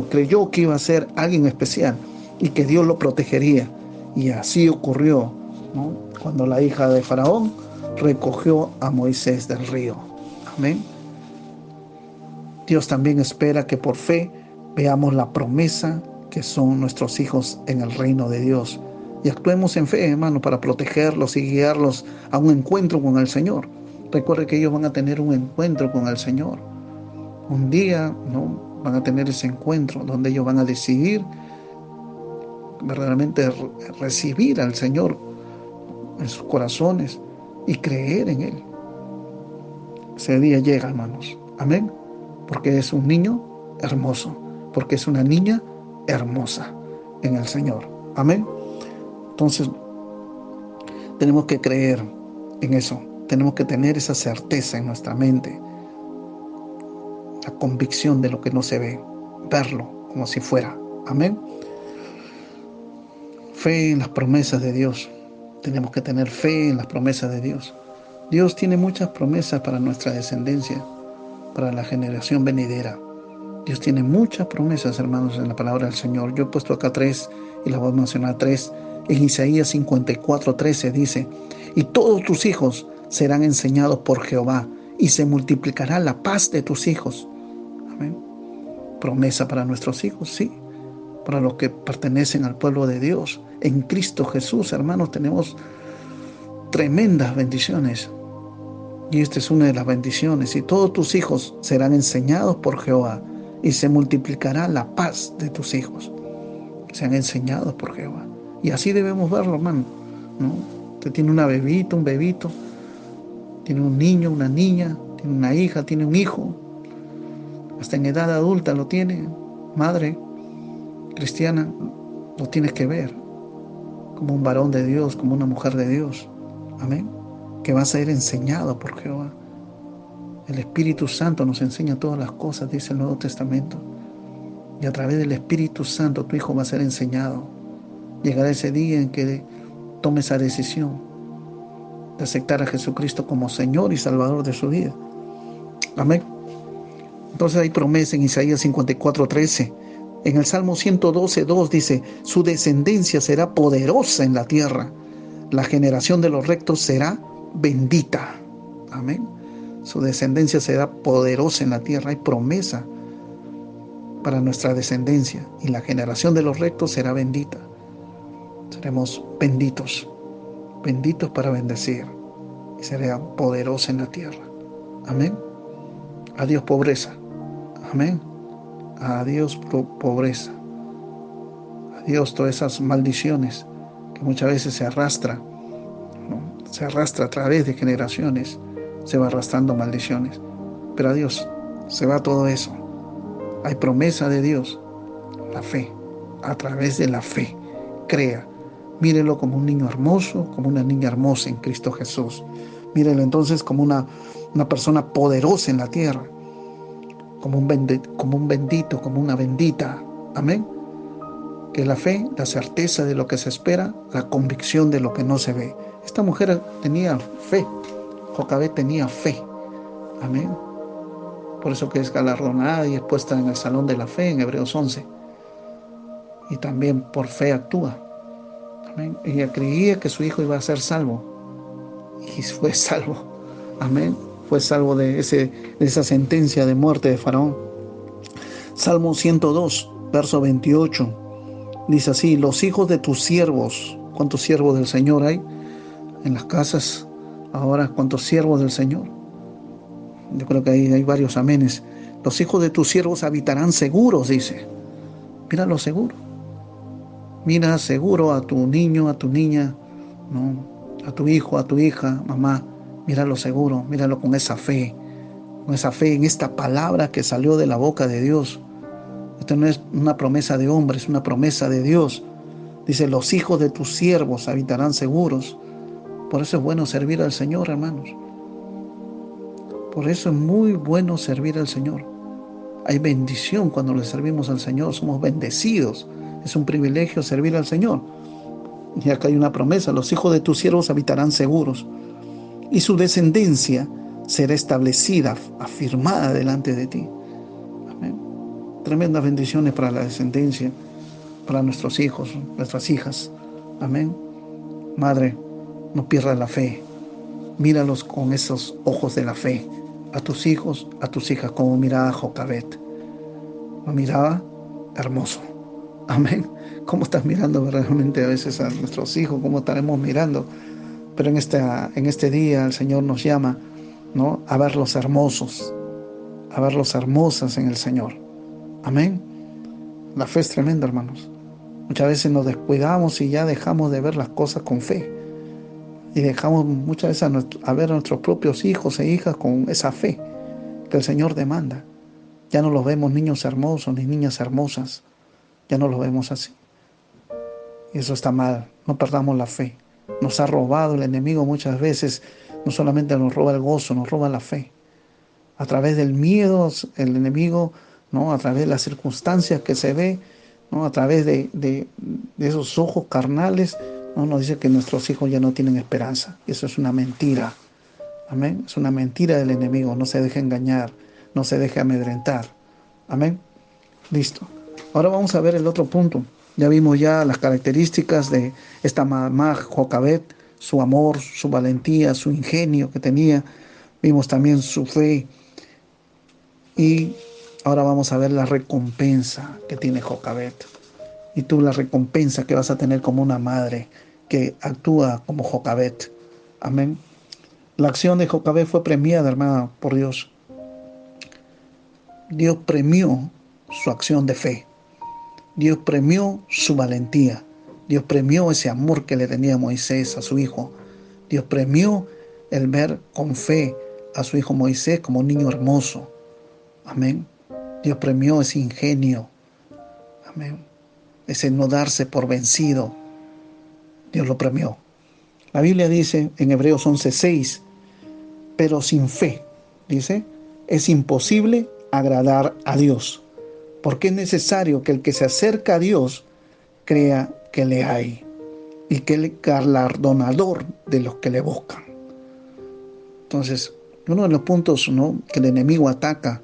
creyó que iba a ser alguien especial y que Dios lo protegería. Y así ocurrió, ¿no? Cuando la hija de Faraón recogió a Moisés del río. Amén. Dios también espera que por fe veamos la promesa que son nuestros hijos en el reino de Dios. Y actuemos en fe, hermano, para protegerlos y guiarlos a un encuentro con el Señor. Recuerde que ellos van a tener un encuentro con el Señor. Un día, ¿no?, van a tener ese encuentro donde ellos van a decidir verdaderamente recibir al Señor en sus corazones y creer en Él. Ese día llega, hermanos. Amén. Porque es un niño hermoso. Porque es una niña hermosa en el Señor. Amén. Entonces, tenemos que creer en eso. Tenemos que tener esa certeza en nuestra mente. La convicción de lo que no se ve. Verlo como si fuera. Amén. Fe en las promesas de Dios. Tenemos que tener fe en las promesas de Dios. Dios tiene muchas promesas para nuestra descendencia, para la generación venidera. Dios tiene muchas promesas, hermanos, en la palabra del Señor. Yo he puesto acá 3 y las voy a mencionar 3. En Isaías 54:13 dice: y todos tus hijos serán enseñados por Jehová, y se multiplicará la paz de tus hijos. Amén. Promesa para nuestros hijos, sí. Para los que pertenecen al pueblo de Dios. En Cristo Jesús, hermanos, tenemos tremendas bendiciones. Y esta es una de las bendiciones. Y todos tus hijos serán enseñados por Jehová, y se multiplicará la paz de tus hijos. Sean enseñados por Jehová. Y así debemos verlo, hermano, ¿no? Usted tiene una bebita, un bebito, tiene un niño, una niña, tiene una hija, tiene un hijo, hasta en edad adulta lo tiene. Madre cristiana, lo tienes que ver como un varón de Dios, como una mujer de Dios. Amén. Que va a ser enseñado por Jehová. El Espíritu Santo nos enseña todas las cosas, dice el Nuevo Testamento. Y a través del Espíritu Santo tu hijo va a ser enseñado. Llegará ese día en que tome esa decisión de aceptar a Jesucristo como Señor y Salvador de su vida. Amén. Entonces hay promesa en Isaías 54:13. En el Salmo 112:2 dice: su descendencia será poderosa en la tierra. La generación de los rectos será bendita. Amén. Su descendencia será poderosa en la tierra. Hay promesa para nuestra descendencia. Y la generación de los rectos será bendita. Seremos benditos. Benditos para bendecir. Y será poderosa en la tierra. Amén. Adiós pobreza. Amén. Adiós pobreza. Adiós todas esas maldiciones que muchas veces se arrastra, ¿no? Se arrastra a través de generaciones. Se va arrastrando maldiciones. Pero adiós, se va todo eso. Hay promesa de Dios. La fe. A través de la fe. Crea. Mírelo como un niño hermoso, como una niña hermosa en Cristo Jesús. Mírelo entonces como una persona poderosa en la tierra. Como un bendito, como una bendita. Amén. Que la fe, la certeza de lo que se espera, la convicción de lo que no se ve. Esta mujer tenía fe. Jocabed tenía fe. Amén. Por eso que es galardonada y es puesta en el salón de la fe en Hebreos 11. Y también por fe actúa. Amén. Ella creía que su hijo iba a ser salvo. Y fue salvo. Amén. Fue salvo de esa sentencia de muerte de Faraón. Salmo 102, verso 28. Dice así: los hijos de tus siervos. ¿Cuántos siervos del Señor hay en las casas? Ahora, ¿cuántos siervos del Señor? Yo creo que hay varios amenes. Los hijos de tus siervos habitarán seguros, dice. Míralo seguro. Mira seguro a tu niño, a tu niña, ¿no? A tu hijo, a tu hija, mamá. Míralo seguro, míralo con esa fe en esta palabra que salió de la boca de Dios. Esto no es una promesa de hombre, es una promesa de Dios. Dice: los hijos de tus siervos habitarán seguros. Por eso es bueno servir al Señor, hermanos. Por eso es muy bueno servir al Señor. Hay bendición cuando le servimos al Señor, somos bendecidos. Es un privilegio servir al Señor. Y acá hay una promesa: los hijos de tus siervos habitarán seguros, y su descendencia será establecida, afirmada delante de ti. Amén. Tremendas bendiciones para la descendencia, para nuestros hijos, nuestras hijas. Amén. Madre, no pierdas la fe. Míralos con esos ojos de la fe. A tus hijos, a tus hijas, como miraba Jocabed. Lo miraba hermoso. Amén. ¿Cómo estás mirando verdaderamente a veces a nuestros hijos? ¿Cómo estaremos mirando? Pero en este día el Señor nos llama, ¿no?, a verlos hermosos, a verlos hermosas en el Señor. Amén. La fe es tremenda, hermanos. Muchas veces nos descuidamos y ya dejamos de ver las cosas con fe. Y dejamos muchas veces a ver a nuestros propios hijos e hijas con esa fe que el Señor demanda. Ya no los vemos niños hermosos ni niñas hermosas. Ya no los vemos así. Y eso está mal. No perdamos la fe. Nos ha robado el enemigo muchas veces. No solamente nos roba el gozo, nos roba la fe. A través del miedo, el enemigo, ¿no?, a través de las circunstancias que se ve, ¿no?, a través de esos ojos carnales, ¿no?, nos dice que nuestros hijos ya no tienen esperanza. Y eso es una mentira. Amén. Es una mentira del enemigo. No se deje engañar, no se deje amedrentar. Amén. Listo. Ahora vamos a ver el otro punto. Ya vimos ya las características de esta mamá Jocabed, su amor, su valentía, su ingenio que tenía. Vimos también su fe. Y ahora vamos a ver la recompensa que tiene Jocabed. Y tú, la recompensa que vas a tener como una madre que actúa como Jocabed. Amén. La acción de Jocabed fue premiada, hermana, por Dios. Dios premió su acción de fe. Dios premió su valentía. Dios premió ese amor que le tenía Moisés a su hijo. Dios premió el ver con fe a su hijo Moisés como un niño hermoso. Amén. Dios premió ese ingenio. Amén. Ese no darse por vencido. Dios lo premió. La Biblia dice en Hebreos 11:6, pero sin fe, dice, es imposible agradar a Dios. Porque es necesario que el que se acerca a Dios crea que le hay y que Él es galardonador de los que le buscan. Entonces, uno de los puntos, ¿no?, que el enemigo ataca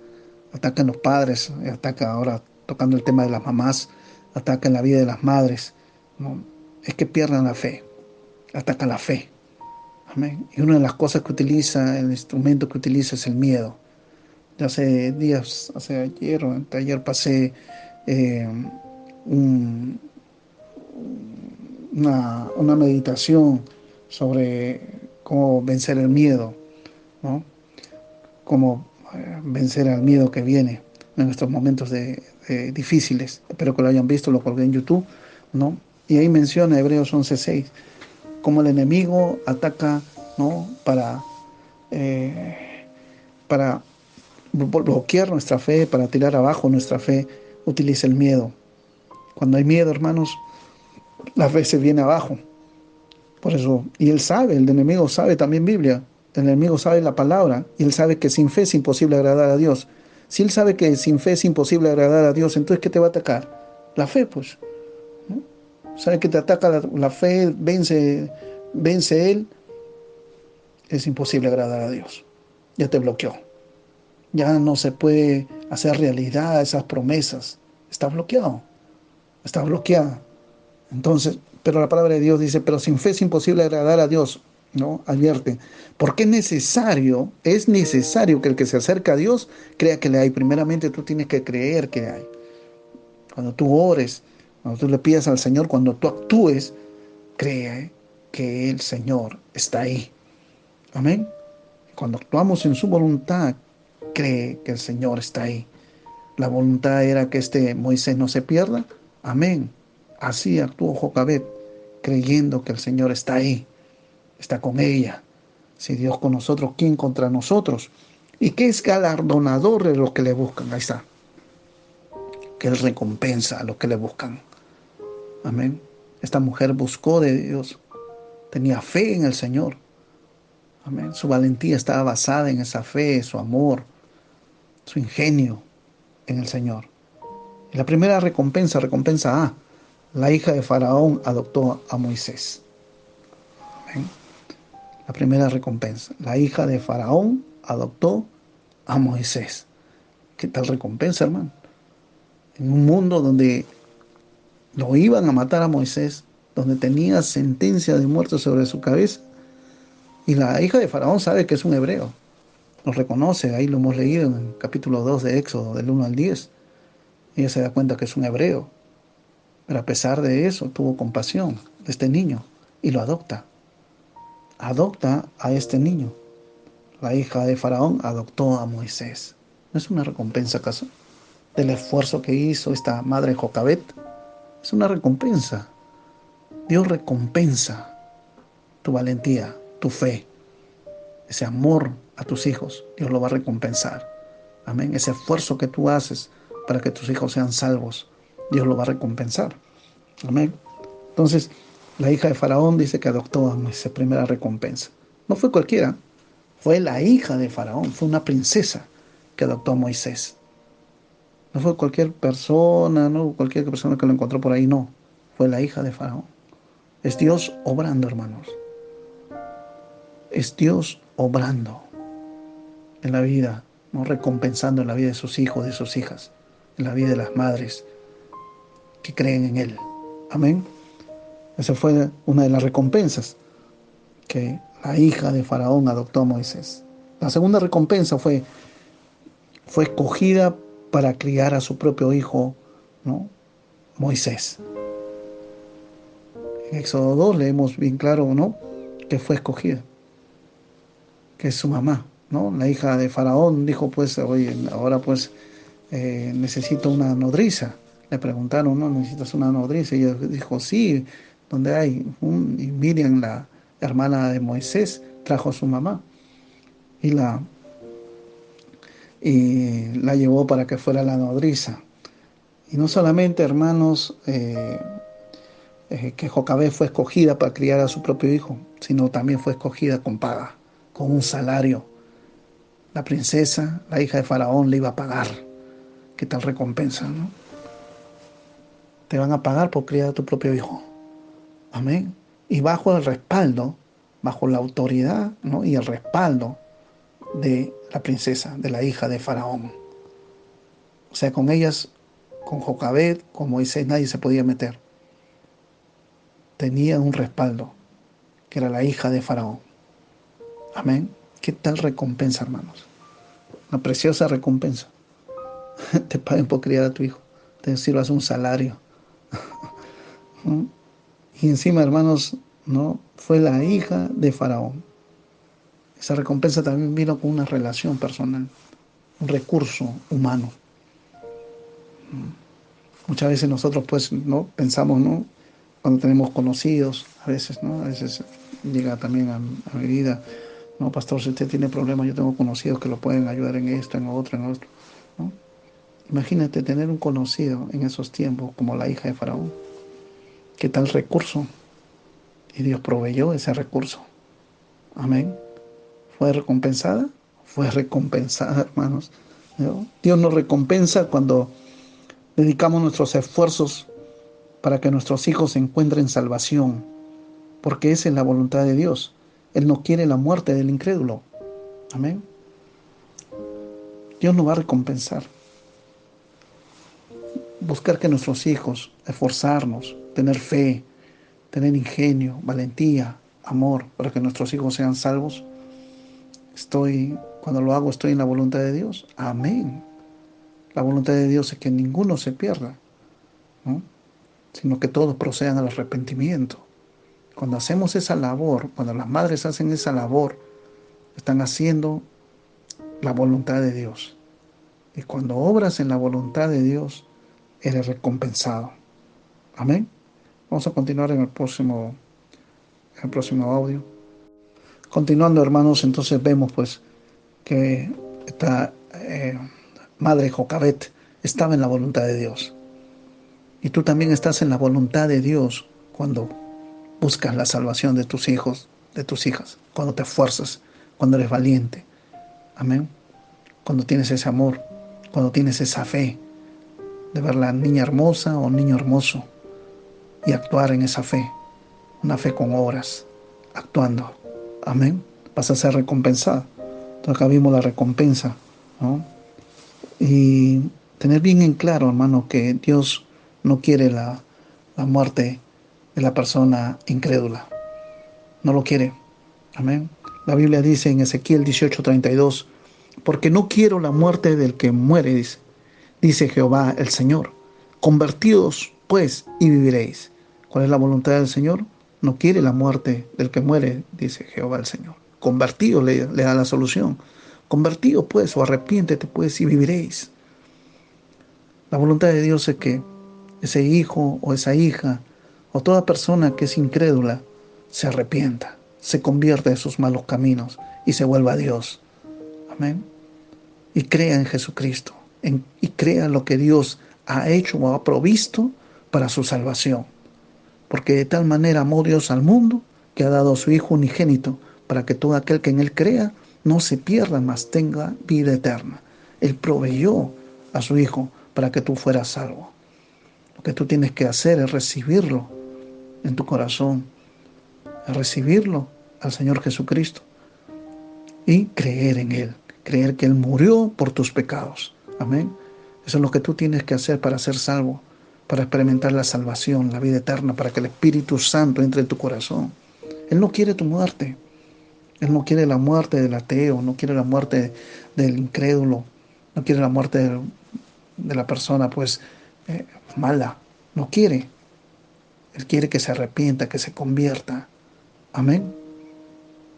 en los padres, ataca ahora tocando el tema de las mamás, ataca en la vida de las madres, ¿no?, es que pierdan la fe. Ataca la fe. Amén. Y una de las cosas que utiliza, el instrumento que utiliza, es el miedo. Hace días, ayer o anteayer pasé una meditación sobre cómo vencer el miedo, ¿no? Cómo vencer al miedo que viene en estos momentos difíciles. Espero que lo hayan visto, lo colgué en YouTube, ¿no? Y ahí menciona Hebreos 11:6, cómo el enemigo ataca, ¿no?, para bloquear nuestra fe, para tirar abajo nuestra fe, utiliza el miedo. Cuando hay miedo, hermanos, la fe se viene abajo. Por eso, y él sabe, el enemigo sabe también Biblia, el enemigo sabe la palabra, y él sabe que sin fe es imposible agradar a Dios. Si él sabe que sin fe es imposible agradar a Dios, entonces ¿qué te va a atacar? La fe, pues, ¿no? Sabe que te ataca la fe, vence él, es imposible agradar a Dios. Ya te bloqueó. Ya no se puede hacer realidad esas promesas. Está bloqueado, está bloqueada. Entonces, pero la palabra de Dios dice, pero sin fe es imposible agradar a Dios, ¿no? Advierte, porque es necesario que el que se acerca a Dios crea que le hay. Primeramente tú tienes que creer que hay. Cuando tú ores, cuando tú le pidas al Señor, cuando tú actúes, cree que el Señor está ahí. Amén. Cuando actuamos en su voluntad, cree que el Señor está ahí. La voluntad era que Moisés no se pierda. Amén. Así actuó Jocabet, creyendo que el Señor está ahí, está con ella. Si Dios con nosotros, ¿quién contra nosotros? Y que es galardonador de los que le buscan. Ahí está. Que Él recompensa a los que le buscan. Amén. Esta mujer buscó de Dios, tenía fe en el Señor. Amén. Su valentía estaba basada en esa fe, su amor, su ingenio en el Señor. Y la primera recompensa A, la hija de Faraón adoptó a Moisés. Amén. La primera recompensa, la hija de Faraón adoptó a Moisés. ¿Qué tal recompensa, hermano? En un mundo donde lo iban a matar a Moisés, donde tenía sentencia de muerte sobre su cabeza, y la hija de Faraón sabe que es un hebreo. Lo reconoce, ahí lo hemos leído en el capítulo 2 de Éxodo, del 1 al 10. Ella se da cuenta que es un hebreo. Pero a pesar de eso, tuvo compasión de este niño y lo adopta. Adopta a este niño. La hija de Faraón adoptó a Moisés. ¿No es una recompensa acaso del esfuerzo que hizo esta madre Jocabet? Es una recompensa. Dios recompensa tu valentía, tu fe, ese amor a tus hijos. Dios lo va a recompensar. Amén. Ese esfuerzo que tú haces para que tus hijos sean salvos, Dios lo va a recompensar. Amén. Entonces, la hija de Faraón dice que adoptó a Moisés, primera recompensa. No fue cualquiera, fue la hija de Faraón, fue una princesa que adoptó a Moisés. No fue cualquier persona, no cualquier persona que lo encontró por ahí, no. Fue la hija de Faraón. Es Dios obrando, hermanos. Es Dios obrando en la vida, no recompensando en la vida de sus hijos, de sus hijas, en la vida de las madres que creen en Él. Amén. Esa fue una de las recompensas que la hija de Faraón adoptó a Moisés. La segunda recompensa fue escogida para criar a su propio hijo, ¿no? Moisés. En Éxodo 2 leemos bien claro, ¿no?, que fue escogida, que es su mamá, ¿no? La hija de Faraón dijo, pues, oye, ahora pues necesito una nodriza. Le preguntaron, ¿no? ¿Necesitas una nodriza? Y ella dijo, sí, ¿dónde hay? Y Miriam, la hermana de Moisés, trajo a su mamá y la llevó para que fuera la nodriza. Y no solamente, hermanos, que Jocabet fue escogida para criar a su propio hijo, sino también fue escogida con paga, con un salario. La princesa, la hija de Faraón, le iba a pagar. ¿Qué tal recompensa, no? Te van a pagar por criar a tu propio hijo. Amén. Y bajo el respaldo, bajo la autoridad, ¿no?, y el respaldo de la princesa, de la hija de Faraón. O sea, con ellas, con Jocabet, con Moisés, nadie se podía meter. Tenía un respaldo, que era la hija de Faraón. Amén. ¿Qué tal recompensa, hermanos? Una preciosa recompensa. Te paguen por criar a tu hijo. Te sirvas un salario. ¿No? Y encima, hermanos, ¿no?, fue la hija de Faraón. Esa recompensa también vino con una relación personal, un recurso humano. Muchas veces nosotros, pues, ¿no?, pensamos, ¿no?, cuando tenemos conocidos, a veces llega también a mi vida, no, pastor, si usted tiene problemas, yo tengo conocidos que lo pueden ayudar en esto, en otro, ¿no? Imagínate tener un conocido en esos tiempos como la hija de Faraón. ¿Qué tal recurso? Y Dios proveyó ese recurso. Amén. ¿Fue recompensada? Fue recompensada, hermanos, ¿no? Dios nos recompensa cuando dedicamos nuestros esfuerzos para que nuestros hijos encuentren salvación, porque esa es la voluntad de Dios. Él no quiere la muerte del incrédulo. Amén. Dios nos va a recompensar. Buscar que nuestros hijos, esforzarnos, tener fe, tener ingenio, valentía, amor, para que nuestros hijos sean salvos. Cuando lo hago, estoy en la voluntad de Dios. Amén. La voluntad de Dios es que ninguno se pierda, ¿no? Sino que todos procedan al arrepentimiento. Cuando hacemos esa labor, cuando las madres hacen esa labor, están haciendo la voluntad de Dios. Y cuando obras en la voluntad de Dios, eres recompensado. Amén. Vamos a continuar en el próximo audio. Continuando, hermanos, entonces vemos pues que esta madre Jocabet estaba en la voluntad de Dios. Y tú también estás en la voluntad de Dios cuando buscas la salvación de tus hijos, de tus hijas, cuando te esfuerzas, cuando eres valiente. Amén. Cuando tienes ese amor, cuando tienes esa fe de ver la niña hermosa o niño hermoso y actuar en esa fe, una fe con obras, actuando. Amén. Vas a ser recompensado. Entonces acá vimos la recompensa, ¿no? Y tener bien en claro, hermano, que Dios no quiere la muerte de la persona incrédula. No lo quiere. Amén. La Biblia dice en Ezequiel 18:32, porque no quiero la muerte del que muere, dice Jehová el Señor. Convertíos, pues, y viviréis. ¿Cuál es la voluntad del Señor? No quiere la muerte del que muere, dice Jehová el Señor. Convertíos, le da la solución. Convertíos, pues, o arrepiéntete, pues, y viviréis. La voluntad de Dios es que ese hijo o esa hija o toda persona que es incrédula se arrepienta, se convierta de sus malos caminos y se vuelva a Dios. Amén. Y crea en Jesucristo y crea lo que Dios ha hecho o ha provisto para su salvación. Porque de tal manera amó Dios al mundo que ha dado a su Hijo unigénito para que todo aquel que en Él crea no se pierda, mas tenga vida eterna. Él proveyó a su Hijo para que tú fueras salvo. Lo que tú tienes que hacer es recibirlo en tu corazón, es recibirlo al Señor Jesucristo y creer en Él, creer que Él murió por tus pecados. Amén. Eso es lo que tú tienes que hacer para ser salvo, para experimentar la salvación, la vida eterna, para que el Espíritu Santo entre en tu corazón. Él no quiere tu muerte. Él no quiere la muerte del ateo, no quiere la muerte del incrédulo, no quiere la muerte de la persona pues mala. No quiere. Él quiere que se arrepienta, que se convierta. Amén.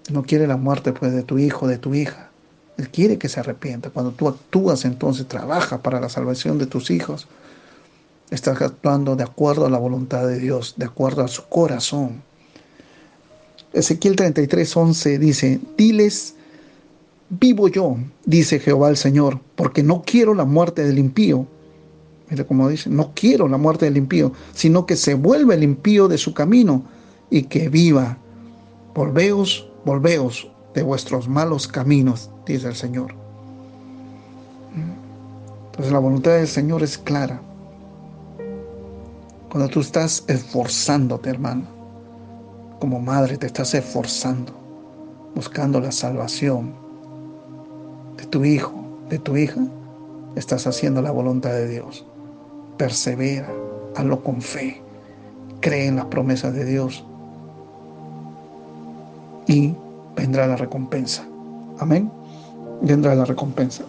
No quiere la muerte pues de tu hijo, de tu hija. Él quiere que se arrepienta. Cuando tú actúas, entonces trabajas para la salvación de tus hijos. Estás actuando de acuerdo a la voluntad de Dios, de acuerdo a su corazón. Ezequiel 33:11 dice, diles, vivo yo, dice Jehová el Señor, porque no quiero la muerte del impío. Mira cómo dice, no quiero la muerte del impío, sino que se vuelva el impío de su camino y que viva. Volveos de vuestros malos caminos, dice el Señor. Entonces la voluntad del Señor es clara. Cuando tú estás esforzándote, hermano, como madre te estás esforzando, buscando la salvación de tu hijo, de tu hija, estás haciendo la voluntad de Dios. Persevera, hazlo con fe, cree en las promesas de Dios y vendrá la recompensa. Amén. Vendrá la recompensa.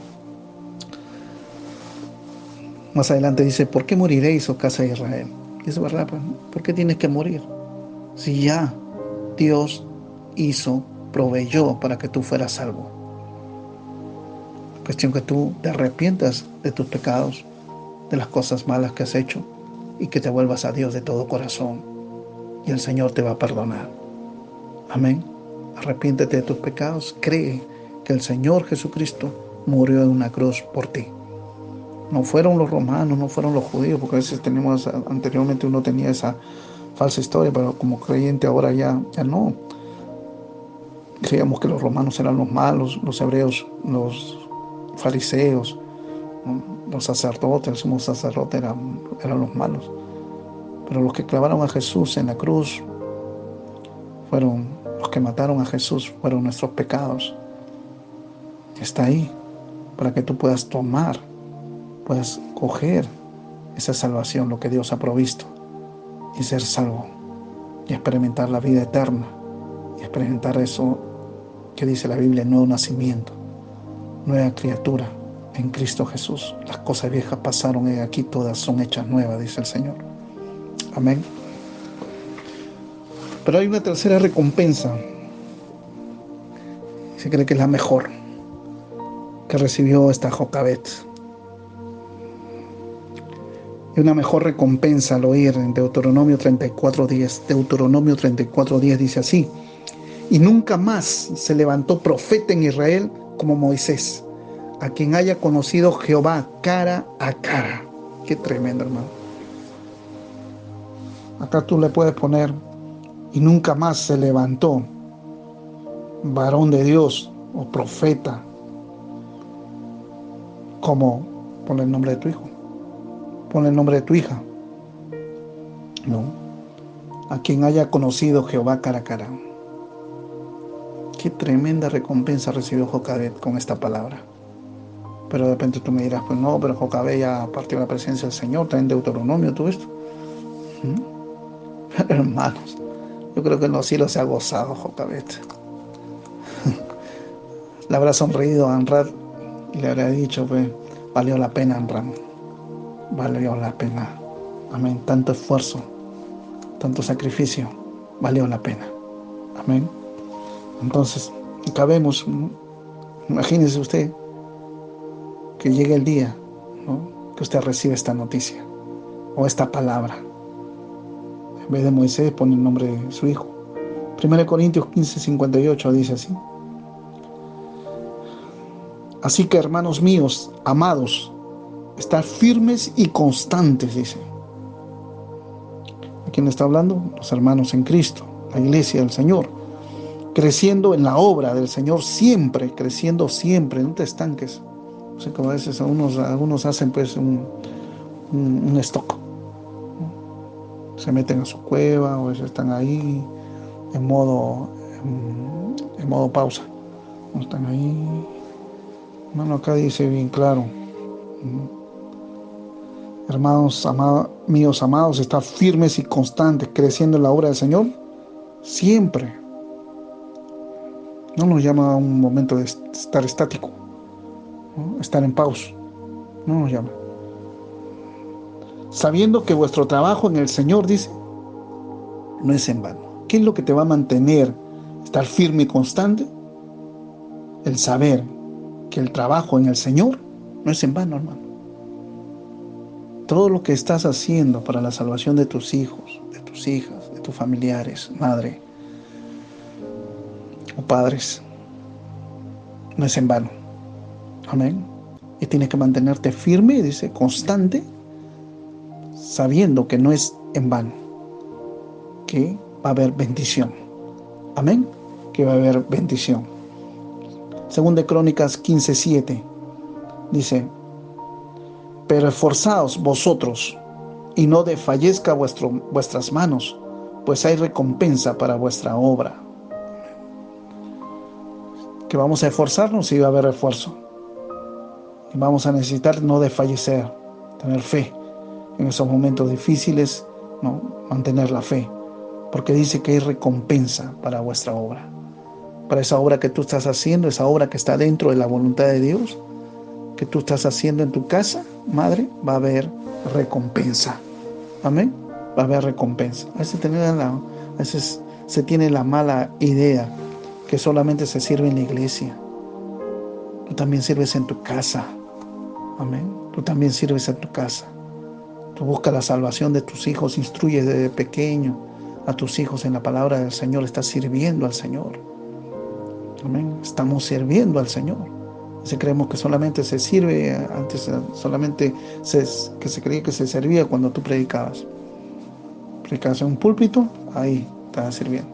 Más adelante dice, ¿por qué moriréis, oh casa de Israel? Y es verdad, pues, ¿por qué tienes que morir? Si ya Dios proveyó para que tú fueras salvo. Es cuestión que tú te arrepientas de tus pecados, de las cosas malas que has hecho y que te vuelvas a Dios de todo corazón. Y el Señor te va a perdonar. Amén. Arrepiéntete de tus pecados, cree que el Señor Jesucristo murió en una cruz por ti. No fueron los romanos, no fueron los judíos, porque a veces anteriormente uno tenía esa falsa historia, pero como creyente ahora ya no. Creíamos que los romanos eran los malos, los hebreos, los fariseos, los sacerdotes, el sumo sacerdote eran los malos. Pero los que clavaron a Jesús en la cruz los que mataron a Jesús fueron nuestros pecados. Está ahí. para que tú puedas tomar, puedas coger esa salvación, lo que Dios ha provisto, y ser salvo, y experimentar la vida eterna, y experimentar eso que dice la Biblia, nuevo nacimiento, nueva criatura en Cristo Jesús. Las cosas viejas pasaron y aquí todas son hechas nuevas, dice el Señor. Amén. Pero hay una tercera recompensa, se cree que es la mejor, que recibió esta Jocabed. Y una mejor recompensa al oír en Deuteronomio 34:10. Deuteronomio 34:10 dice así: y nunca más se levantó profeta en Israel como Moisés, a quien haya conocido Jehová cara a cara. Qué tremendo, hermano. Acá tú le puedes poner: y nunca más se levantó varón de Dios o profeta como, ponle el nombre de tu hijo, ponle el nombre de tu hija, no, a quien haya conocido Jehová cara a cara. Qué tremenda recompensa recibió Jocabed con esta palabra. Pero de repente tú me dirás, pues no, pero Jocabed ya partió la presencia del Señor, está en Deuteronomio, todo esto. Hermanos, yo creo que en los cielos se ha gozado Jocabed. Le habrá sonreído a Amram y le habrá dicho, pues, valió la pena, Amram, valió la pena. Amén. Tanto esfuerzo, tanto sacrificio, valió la pena. Amén. Entonces, acabemos. Imagínese usted que llegue el día, ¿no?, que usted recibe esta noticia o esta palabra. En vez de Moisés pone el nombre de su hijo. 1 Corintios 15:58 dice así: así que, hermanos míos, amados, estar firmes y constantes, dice. ¿A quién está hablando? Los hermanos en Cristo, la iglesia del Señor. Creciendo en la obra del Señor siempre, creciendo siempre, no te estanques. O sea, como a veces algunos hacen pues un stock, ¿no? Se meten a su cueva, o están ahí en modo pausa. No están ahí. Hermano, acá dice bien claro: hermanos míos amados, estar firmes y constantes, creciendo en la obra del Señor siempre. No nos llama a un momento de estar estático, ¿no?, estar en pausa. No nos llama. Sabiendo que vuestro trabajo en el Señor, dice, no es en vano. ¿Qué es lo que te va a mantener estar firme y constante? El saber que el trabajo en el Señor no es en vano, hermano. Todo lo que estás haciendo para la salvación de tus hijos, de tus hijas, de tus familiares, madre o padres, no es en vano. Amén. Y tienes que mantenerte firme, dice, constante, sabiendo que no es en vano, que va a haber bendición. Amén. Que va a haber bendición. Según de Crónicas 15:7 dice: pero esforzaos vosotros y no desfallezca vuestras manos, pues hay recompensa para vuestra obra. Que vamos a esforzarnos y va a haber esfuerzo. Y vamos a necesitar no desfallecer, tener fe en esos momentos difíciles, ¿no?, mantener la fe, porque dice que hay recompensa para vuestra obra. Para esa obra que tú estás haciendo, esa obra que está dentro de la voluntad de Dios, que tú estás haciendo en tu casa, madre, va a haber recompensa. Amén. Va a haber recompensa. A veces se tiene la mala idea que solamente se sirve en la iglesia. Tú también sirves en tu casa. Amén. Tú también sirves en tu casa. Tú buscas la salvación de tus hijos, instruyes desde pequeño a tus hijos en la palabra del Señor. Estás sirviendo al Señor. Amén. Estamos sirviendo al Señor. Si creemos que solamente se sirve, antes solamente que se creía que se servía cuando tú predicabas. Predicabas en un púlpito, ahí estás sirviendo.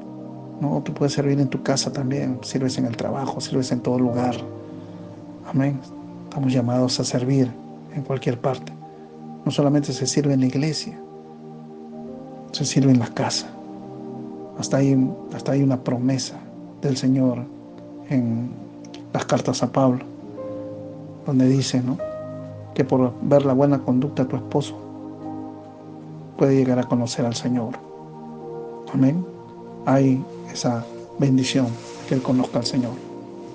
No, tú puedes servir en tu casa también, sirves en el trabajo, sirves en todo lugar. Amén. Estamos llamados a servir en cualquier parte. No solamente se sirve en la iglesia, se sirve en la casa. Hasta hay una promesa del Señor en las cartas a Pablo. donde dice, ¿no?, que por ver la buena conducta de tu esposo puede llegar a conocer al Señor. Amén. Hay esa bendición, que Él conozca al Señor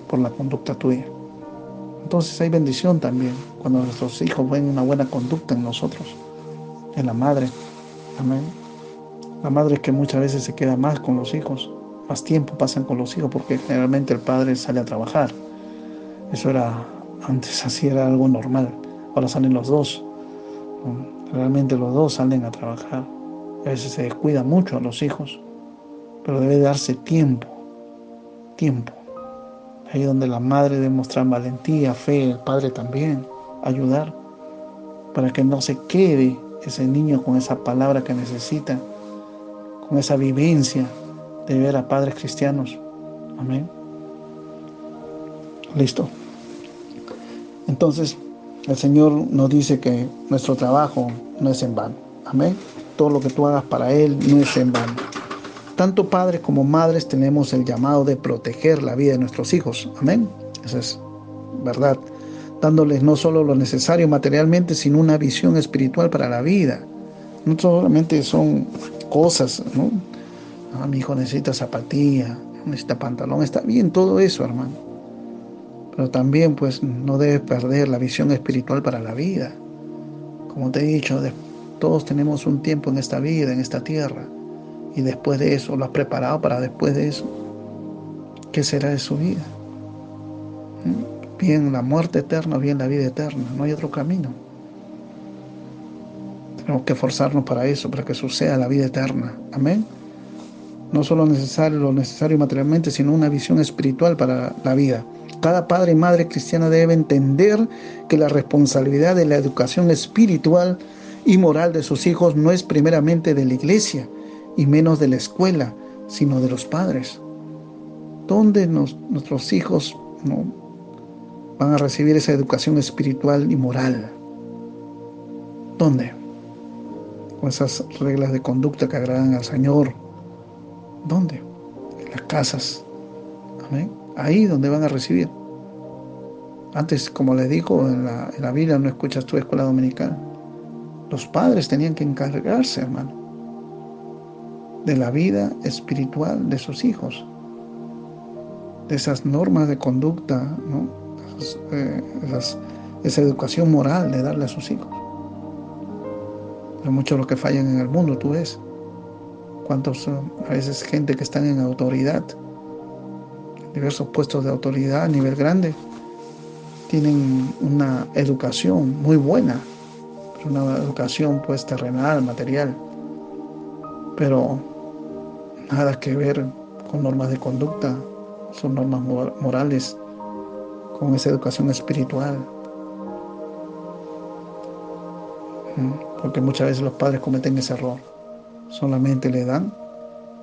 por la conducta tuya. Entonces hay bendición también cuando nuestros hijos ven una buena conducta en nosotros, en la madre. Amén. La madre es que muchas veces se queda más con los hijos, más tiempo pasan con los hijos, porque generalmente el padre sale a trabajar. Eso era, antes así era algo normal. Ahora salen los dos. Realmente los dos salen a trabajar. A veces se descuida mucho a los hijos, pero debe darse tiempo. Ahí donde la madre debe mostrar valentía, fe, el padre también, ayudar, para que no se quede ese niño con esa palabra que necesita, con esa vivencia de ver a padres cristianos. Amén. Listo. Entonces, el Señor nos dice que nuestro trabajo no es en vano. Amén. Todo lo que tú hagas para Él no es en vano. Tanto padres como madres tenemos el llamado de proteger la vida de nuestros hijos. Amén. Eso es verdad. Dándoles no solo lo necesario materialmente, sino una visión espiritual para la vida. No solamente son cosas, ¿no? Mi hijo necesita zapatilla, necesita pantalón. Está bien todo eso, hermano. Pero también, pues, no debes perder la visión espiritual para la vida. Como te he dicho, todos tenemos un tiempo en esta vida, en esta tierra. Y después de eso, lo has preparado para después de eso. ¿Qué será de su vida? Bien la muerte eterna o bien la vida eterna. No hay otro camino. Tenemos que esforzarnos para eso, para que suceda la vida eterna. Amén. No solo lo necesario materialmente, sino una visión espiritual para la vida. Cada padre y madre cristiana debe entender que la responsabilidad de la educación espiritual y moral de sus hijos no es primeramente de la iglesia y menos de la escuela, sino de los padres. ¿Dónde nuestros hijos, ¿no?, van a recibir esa educación espiritual y moral? ¿Dónde? Con esas reglas de conducta que agradan al Señor. ¿Dónde? En las casas. Amén. Ahí donde van a recibir. Antes, como les digo, en la Biblia no escuchas tu escuela dominical. Los padres tenían que encargarse, hermano, de la vida espiritual de sus hijos, de esas normas de conducta, ¿no?, esa educación moral de darle a sus hijos. Pero muchos los que fallan en el mundo, tú ves. Cuántos a veces gente que están en autoridad, en diversos puestos de autoridad a nivel grande, tienen una educación muy buena, pero una educación pues terrenal, material, pero nada que ver con normas de conducta, son normas morales, con esa educación espiritual. Porque muchas veces los padres cometen ese error. Solamente le dan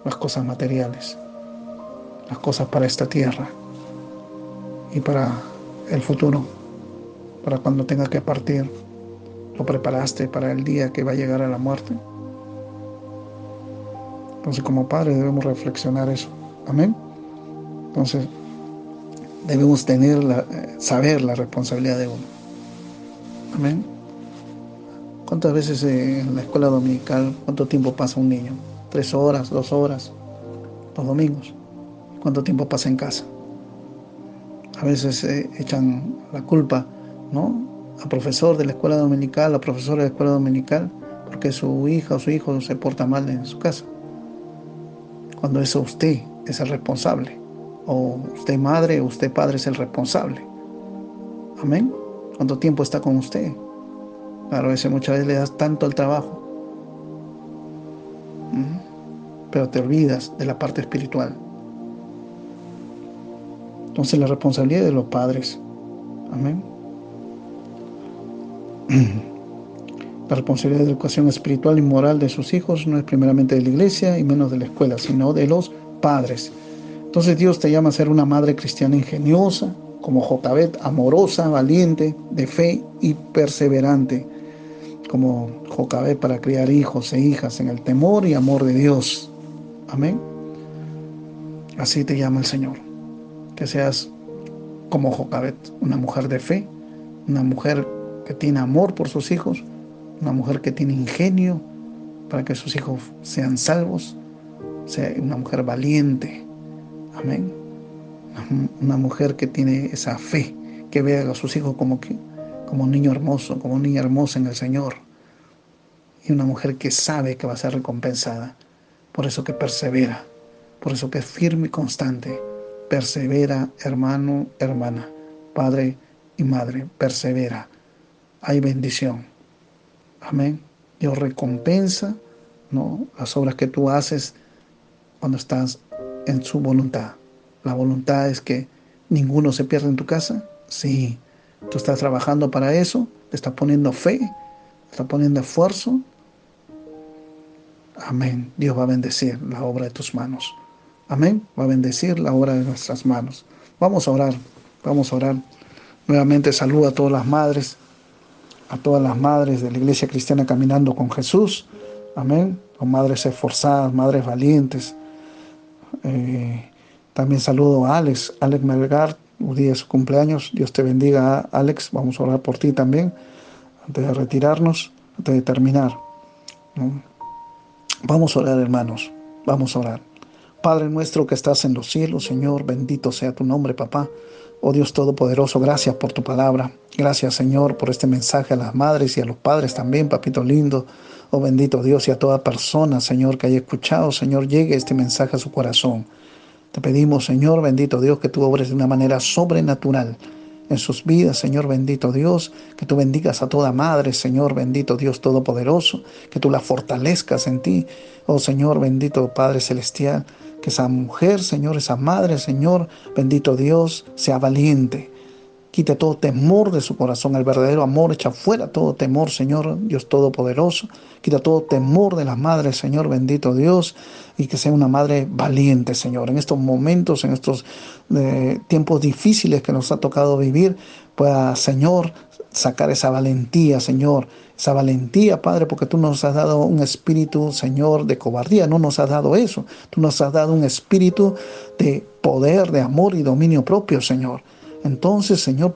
las cosas materiales, las cosas para esta tierra y para el futuro, para cuando tenga que partir. Lo preparaste para el día que va a llegar a la muerte. Entonces, como padres debemos reflexionar eso. Amén. Entonces, debemos saber la responsabilidad de uno. Amén. ¿Cuántas veces en la escuela dominical, cuánto tiempo pasa un niño? 3 horas, 2 horas, los domingos. ¿Cuánto tiempo pasa en casa? A veces echan la culpa, ¿no?, al profesor de la escuela dominical, a la profesora de la escuela dominical, porque su hija o su hijo se porta mal en su casa. Cuando eso usted es el responsable, o usted madre o usted padre es el responsable. Amén. ¿Cuánto tiempo está con usted? Claro, a veces muchas veces le das tanto al trabajo, pero te olvidas de la parte espiritual. Entonces la responsabilidad de los padres. Amén. La responsabilidad de educación espiritual y moral de sus hijos no es primeramente de la iglesia y menos de la escuela, sino de los padres. Entonces Dios te llama a ser una madre cristiana ingeniosa, como Jocabet, amorosa, valiente, de fe y perseverante, como Jocabet, para criar hijos e hijas en el temor y amor de Dios. Amén. Así te llama el Señor, que seas como Jocabet, una mujer de fe una mujer que tiene amor por sus hijos, una mujer que tiene ingenio para que sus hijos sean salvos, sea una mujer valiente, amén. Una mujer que tiene esa fe, que vea a sus hijos como un niño hermoso, como una niña hermosa en el Señor, y una mujer que sabe que va a ser recompensada, por eso que persevera, por eso que es firme y constante. Persevera, hermano, hermana, padre y madre, persevera. Hay bendición. Amén. Dios recompensa, ¿no?, las obras que tú haces cuando estás en su voluntad. La voluntad es que ninguno se pierda en tu casa. Sí, tú estás trabajando para eso, te estás poniendo fe, te estás poniendo esfuerzo. Amén. Dios va a bendecir la obra de tus manos. Amén. Va a bendecir la obra de nuestras manos. Vamos a orar. Vamos a orar. Nuevamente saludo a todas las madres de la Iglesia Cristiana Caminando con Jesús. Amén. Son madres esforzadas, madres valientes. También saludo a Alex Melgar, un día de su cumpleaños. Dios te bendiga, Alex. Vamos a orar por ti también, antes de retirarnos, antes de terminar, ¿no? Vamos a orar, hermanos. Vamos a orar. Padre nuestro que estás en los cielos, Señor, bendito sea tu nombre, papá. Oh Dios Todopoderoso, gracias por tu palabra. Gracias, Señor, por este mensaje a las madres y a los padres también, papito lindo. Oh bendito Dios, y a toda persona, Señor, que haya escuchado, Señor, llegue este mensaje a su corazón. Te pedimos, Señor, bendito Dios, que tú obres de una manera sobrenatural en sus vidas, Señor, bendito Dios, que tú bendigas a toda madre, Señor, bendito Dios Todopoderoso, que tú la fortalezcas en ti, oh Señor, bendito Padre Celestial, que esa mujer, Señor, esa madre, Señor, bendito Dios, sea valiente. Quita todo temor de su corazón, el verdadero amor, echa fuera todo temor, Señor, Dios Todopoderoso. Quita todo temor de las madres, Señor, bendito Dios, y que sea una madre valiente, Señor. En estos momentos, en estos tiempos difíciles que nos ha tocado vivir, pueda, Señor, sacar esa valentía, Señor, esa valentía, Padre, porque tú nos has dado un espíritu, Señor, de cobardía, no nos has dado eso. Tú nos has dado un espíritu de poder, de amor y dominio propio, Señor. Entonces, Señor,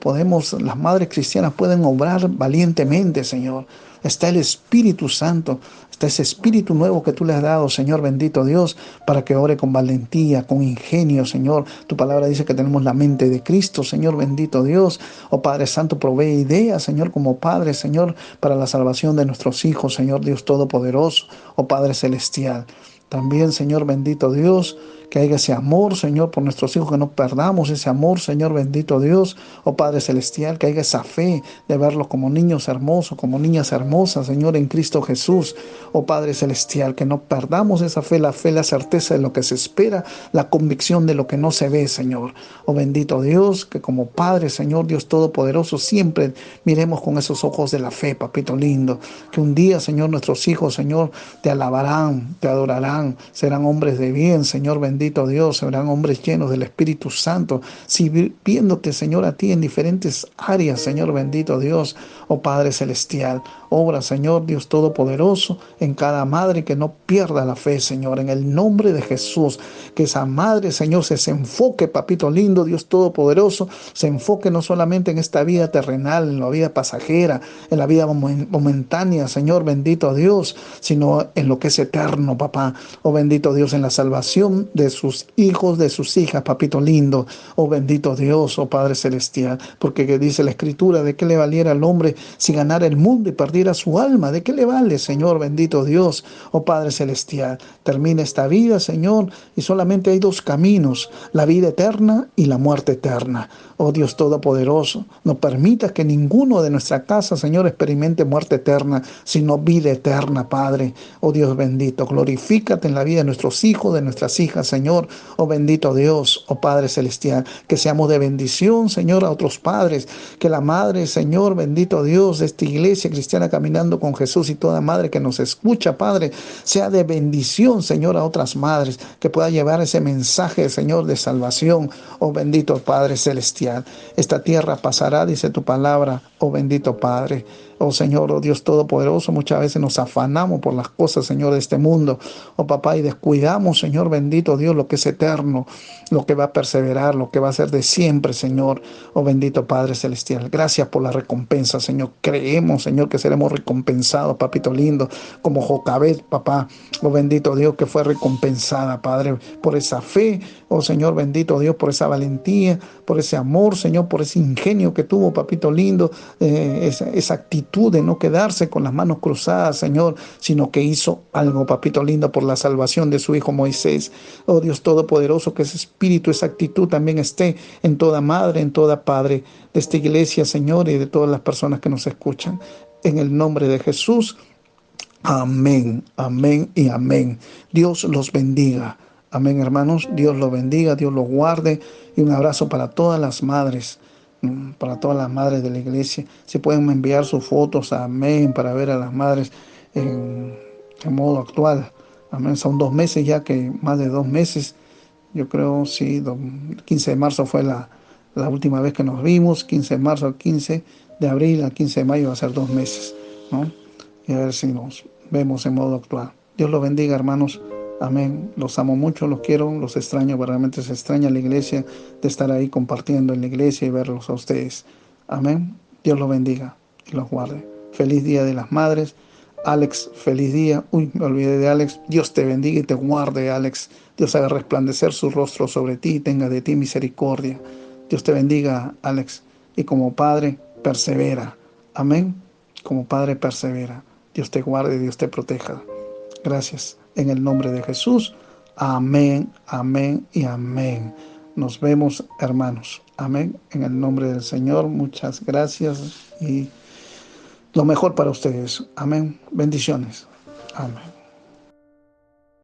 las madres cristianas pueden obrar valientemente, Señor. Está el Espíritu Santo, está ese Espíritu nuevo que tú le has dado, Señor, bendito Dios, para que ore con valentía, con ingenio, Señor. Tu palabra dice que tenemos la mente de Cristo, Señor, bendito Dios. Oh Padre Santo, provee ideas, Señor, como Padre, Señor, para la salvación de nuestros hijos, Señor Dios Todopoderoso, oh Padre Celestial. También, Señor, bendito Dios, que haya ese amor, Señor, por nuestros hijos, que no perdamos ese amor, Señor, bendito Dios, oh Padre Celestial, que haya esa fe de verlos como niños hermosos, como niñas hermosas, Señor, en Cristo Jesús, oh Padre Celestial, que no perdamos esa fe, la certeza de lo que se espera, la convicción de lo que no se ve, Señor, oh bendito Dios, que como Padre, Señor, Dios Todopoderoso, siempre miremos con esos ojos de la fe, papito lindo, que un día, Señor, nuestros hijos, Señor, te alabarán, te adorarán, serán hombres de bien, Señor, bendito Dios, serán hombres llenos del Espíritu Santo, sirviéndote, Señor, a ti en diferentes áreas, Señor, bendito Dios, oh Padre Celestial. Obra, Señor, Dios Todopoderoso, en cada madre que no pierda la fe, Señor, en el nombre de Jesús. Que esa madre, Señor, se enfoque, papito lindo, Dios Todopoderoso, se enfoque no solamente en esta vida terrenal, en la vida pasajera, en la vida momentánea, Señor, bendito Dios, sino en lo que es eterno, papá. Oh bendito Dios, en la salvación de sus hijos, de sus hijas, papito lindo. Oh bendito Dios, oh Padre Celestial, porque dice la Escritura, ¿de qué le valiera al hombre si ganara el mundo y perdiera su alma? ¿De qué le vale, Señor, bendito Dios, oh Padre Celestial? Termina esta vida, Señor, y solamente hay dos caminos, la vida eterna y la muerte eterna. Oh Dios Todopoderoso, no permitas que ninguno de nuestra casa, Señor, experimente muerte eterna, sino vida eterna, Padre. Oh Dios bendito, glorifícate en la vida de nuestros hijos, de nuestras hijas, Señor. Oh bendito Dios, oh Padre Celestial, que seamos de bendición, Señor, a otros padres, que la madre, Señor, bendito Dios, de esta iglesia cristiana Caminando con Jesús, y toda madre que nos escucha, Padre, sea de bendición, Señor, a otras madres, que pueda llevar ese mensaje, Señor, de salvación. Oh bendito Padre Celestial, esta tierra pasará, dice tu palabra, oh bendito Padre. Oh Señor, oh Dios Todopoderoso, muchas veces nos afanamos por las cosas, Señor, de este mundo, oh papá, y descuidamos, Señor, bendito Dios, Dios, lo que es eterno, lo que va a perseverar, lo que va a ser de siempre, Señor. Oh bendito Padre Celestial, gracias por la recompensa, Señor. Creemos, Señor, que seremos recompensados, papito lindo, como Jocabed, papá. Oh bendito Dios, que fue recompensada, Padre, por esa fe. Oh Señor, bendito Dios, por esa valentía, por ese amor, Señor, por ese ingenio que tuvo, papito lindo, esa actitud de no quedarse con las manos cruzadas, Señor, sino que hizo algo, papito lindo, por la salvación de su hijo Moisés. Oh Dios Todopoderoso, que ese espíritu, esa actitud también esté en toda madre, en toda padre de esta iglesia, Señor, y de todas las personas que nos escuchan. En el nombre de Jesús, amén, amén y amén. Dios los bendiga. Amén, hermanos. Dios los bendiga, Dios los guarde. Y un abrazo para todas las madres, para todas las madres de la iglesia. Si pueden enviar sus fotos, amén, para ver a las madres en modo actual. Amén. Son 2 meses ya, que más de 2 meses. Yo creo, sí, 15 de marzo fue la última vez que nos vimos. 15 de marzo al 15 de abril, al 15 de mayo va a ser 2 meses, ¿no? Y a ver si nos vemos en modo actual. Dios los bendiga, hermanos. Amén. Los amo mucho, los quiero, los extraño. Realmente se extraña la iglesia, de estar ahí compartiendo en la iglesia y verlos a ustedes. Amén. Dios los bendiga y los guarde. Feliz Día de las Madres. Alex, feliz día. Uy, me olvidé de Alex. Dios te bendiga y te guarde, Alex. Dios haga resplandecer su rostro sobre ti y tenga de ti misericordia. Dios te bendiga, Alex. Y como padre, persevera. Amén. Como padre, persevera. Dios te guarde, Dios te proteja. Gracias. En el nombre de Jesús. Amén, amén y amén. Nos vemos, hermanos. Amén. En el nombre del Señor. Muchas gracias y lo mejor para ustedes. Amén. Bendiciones. Amén.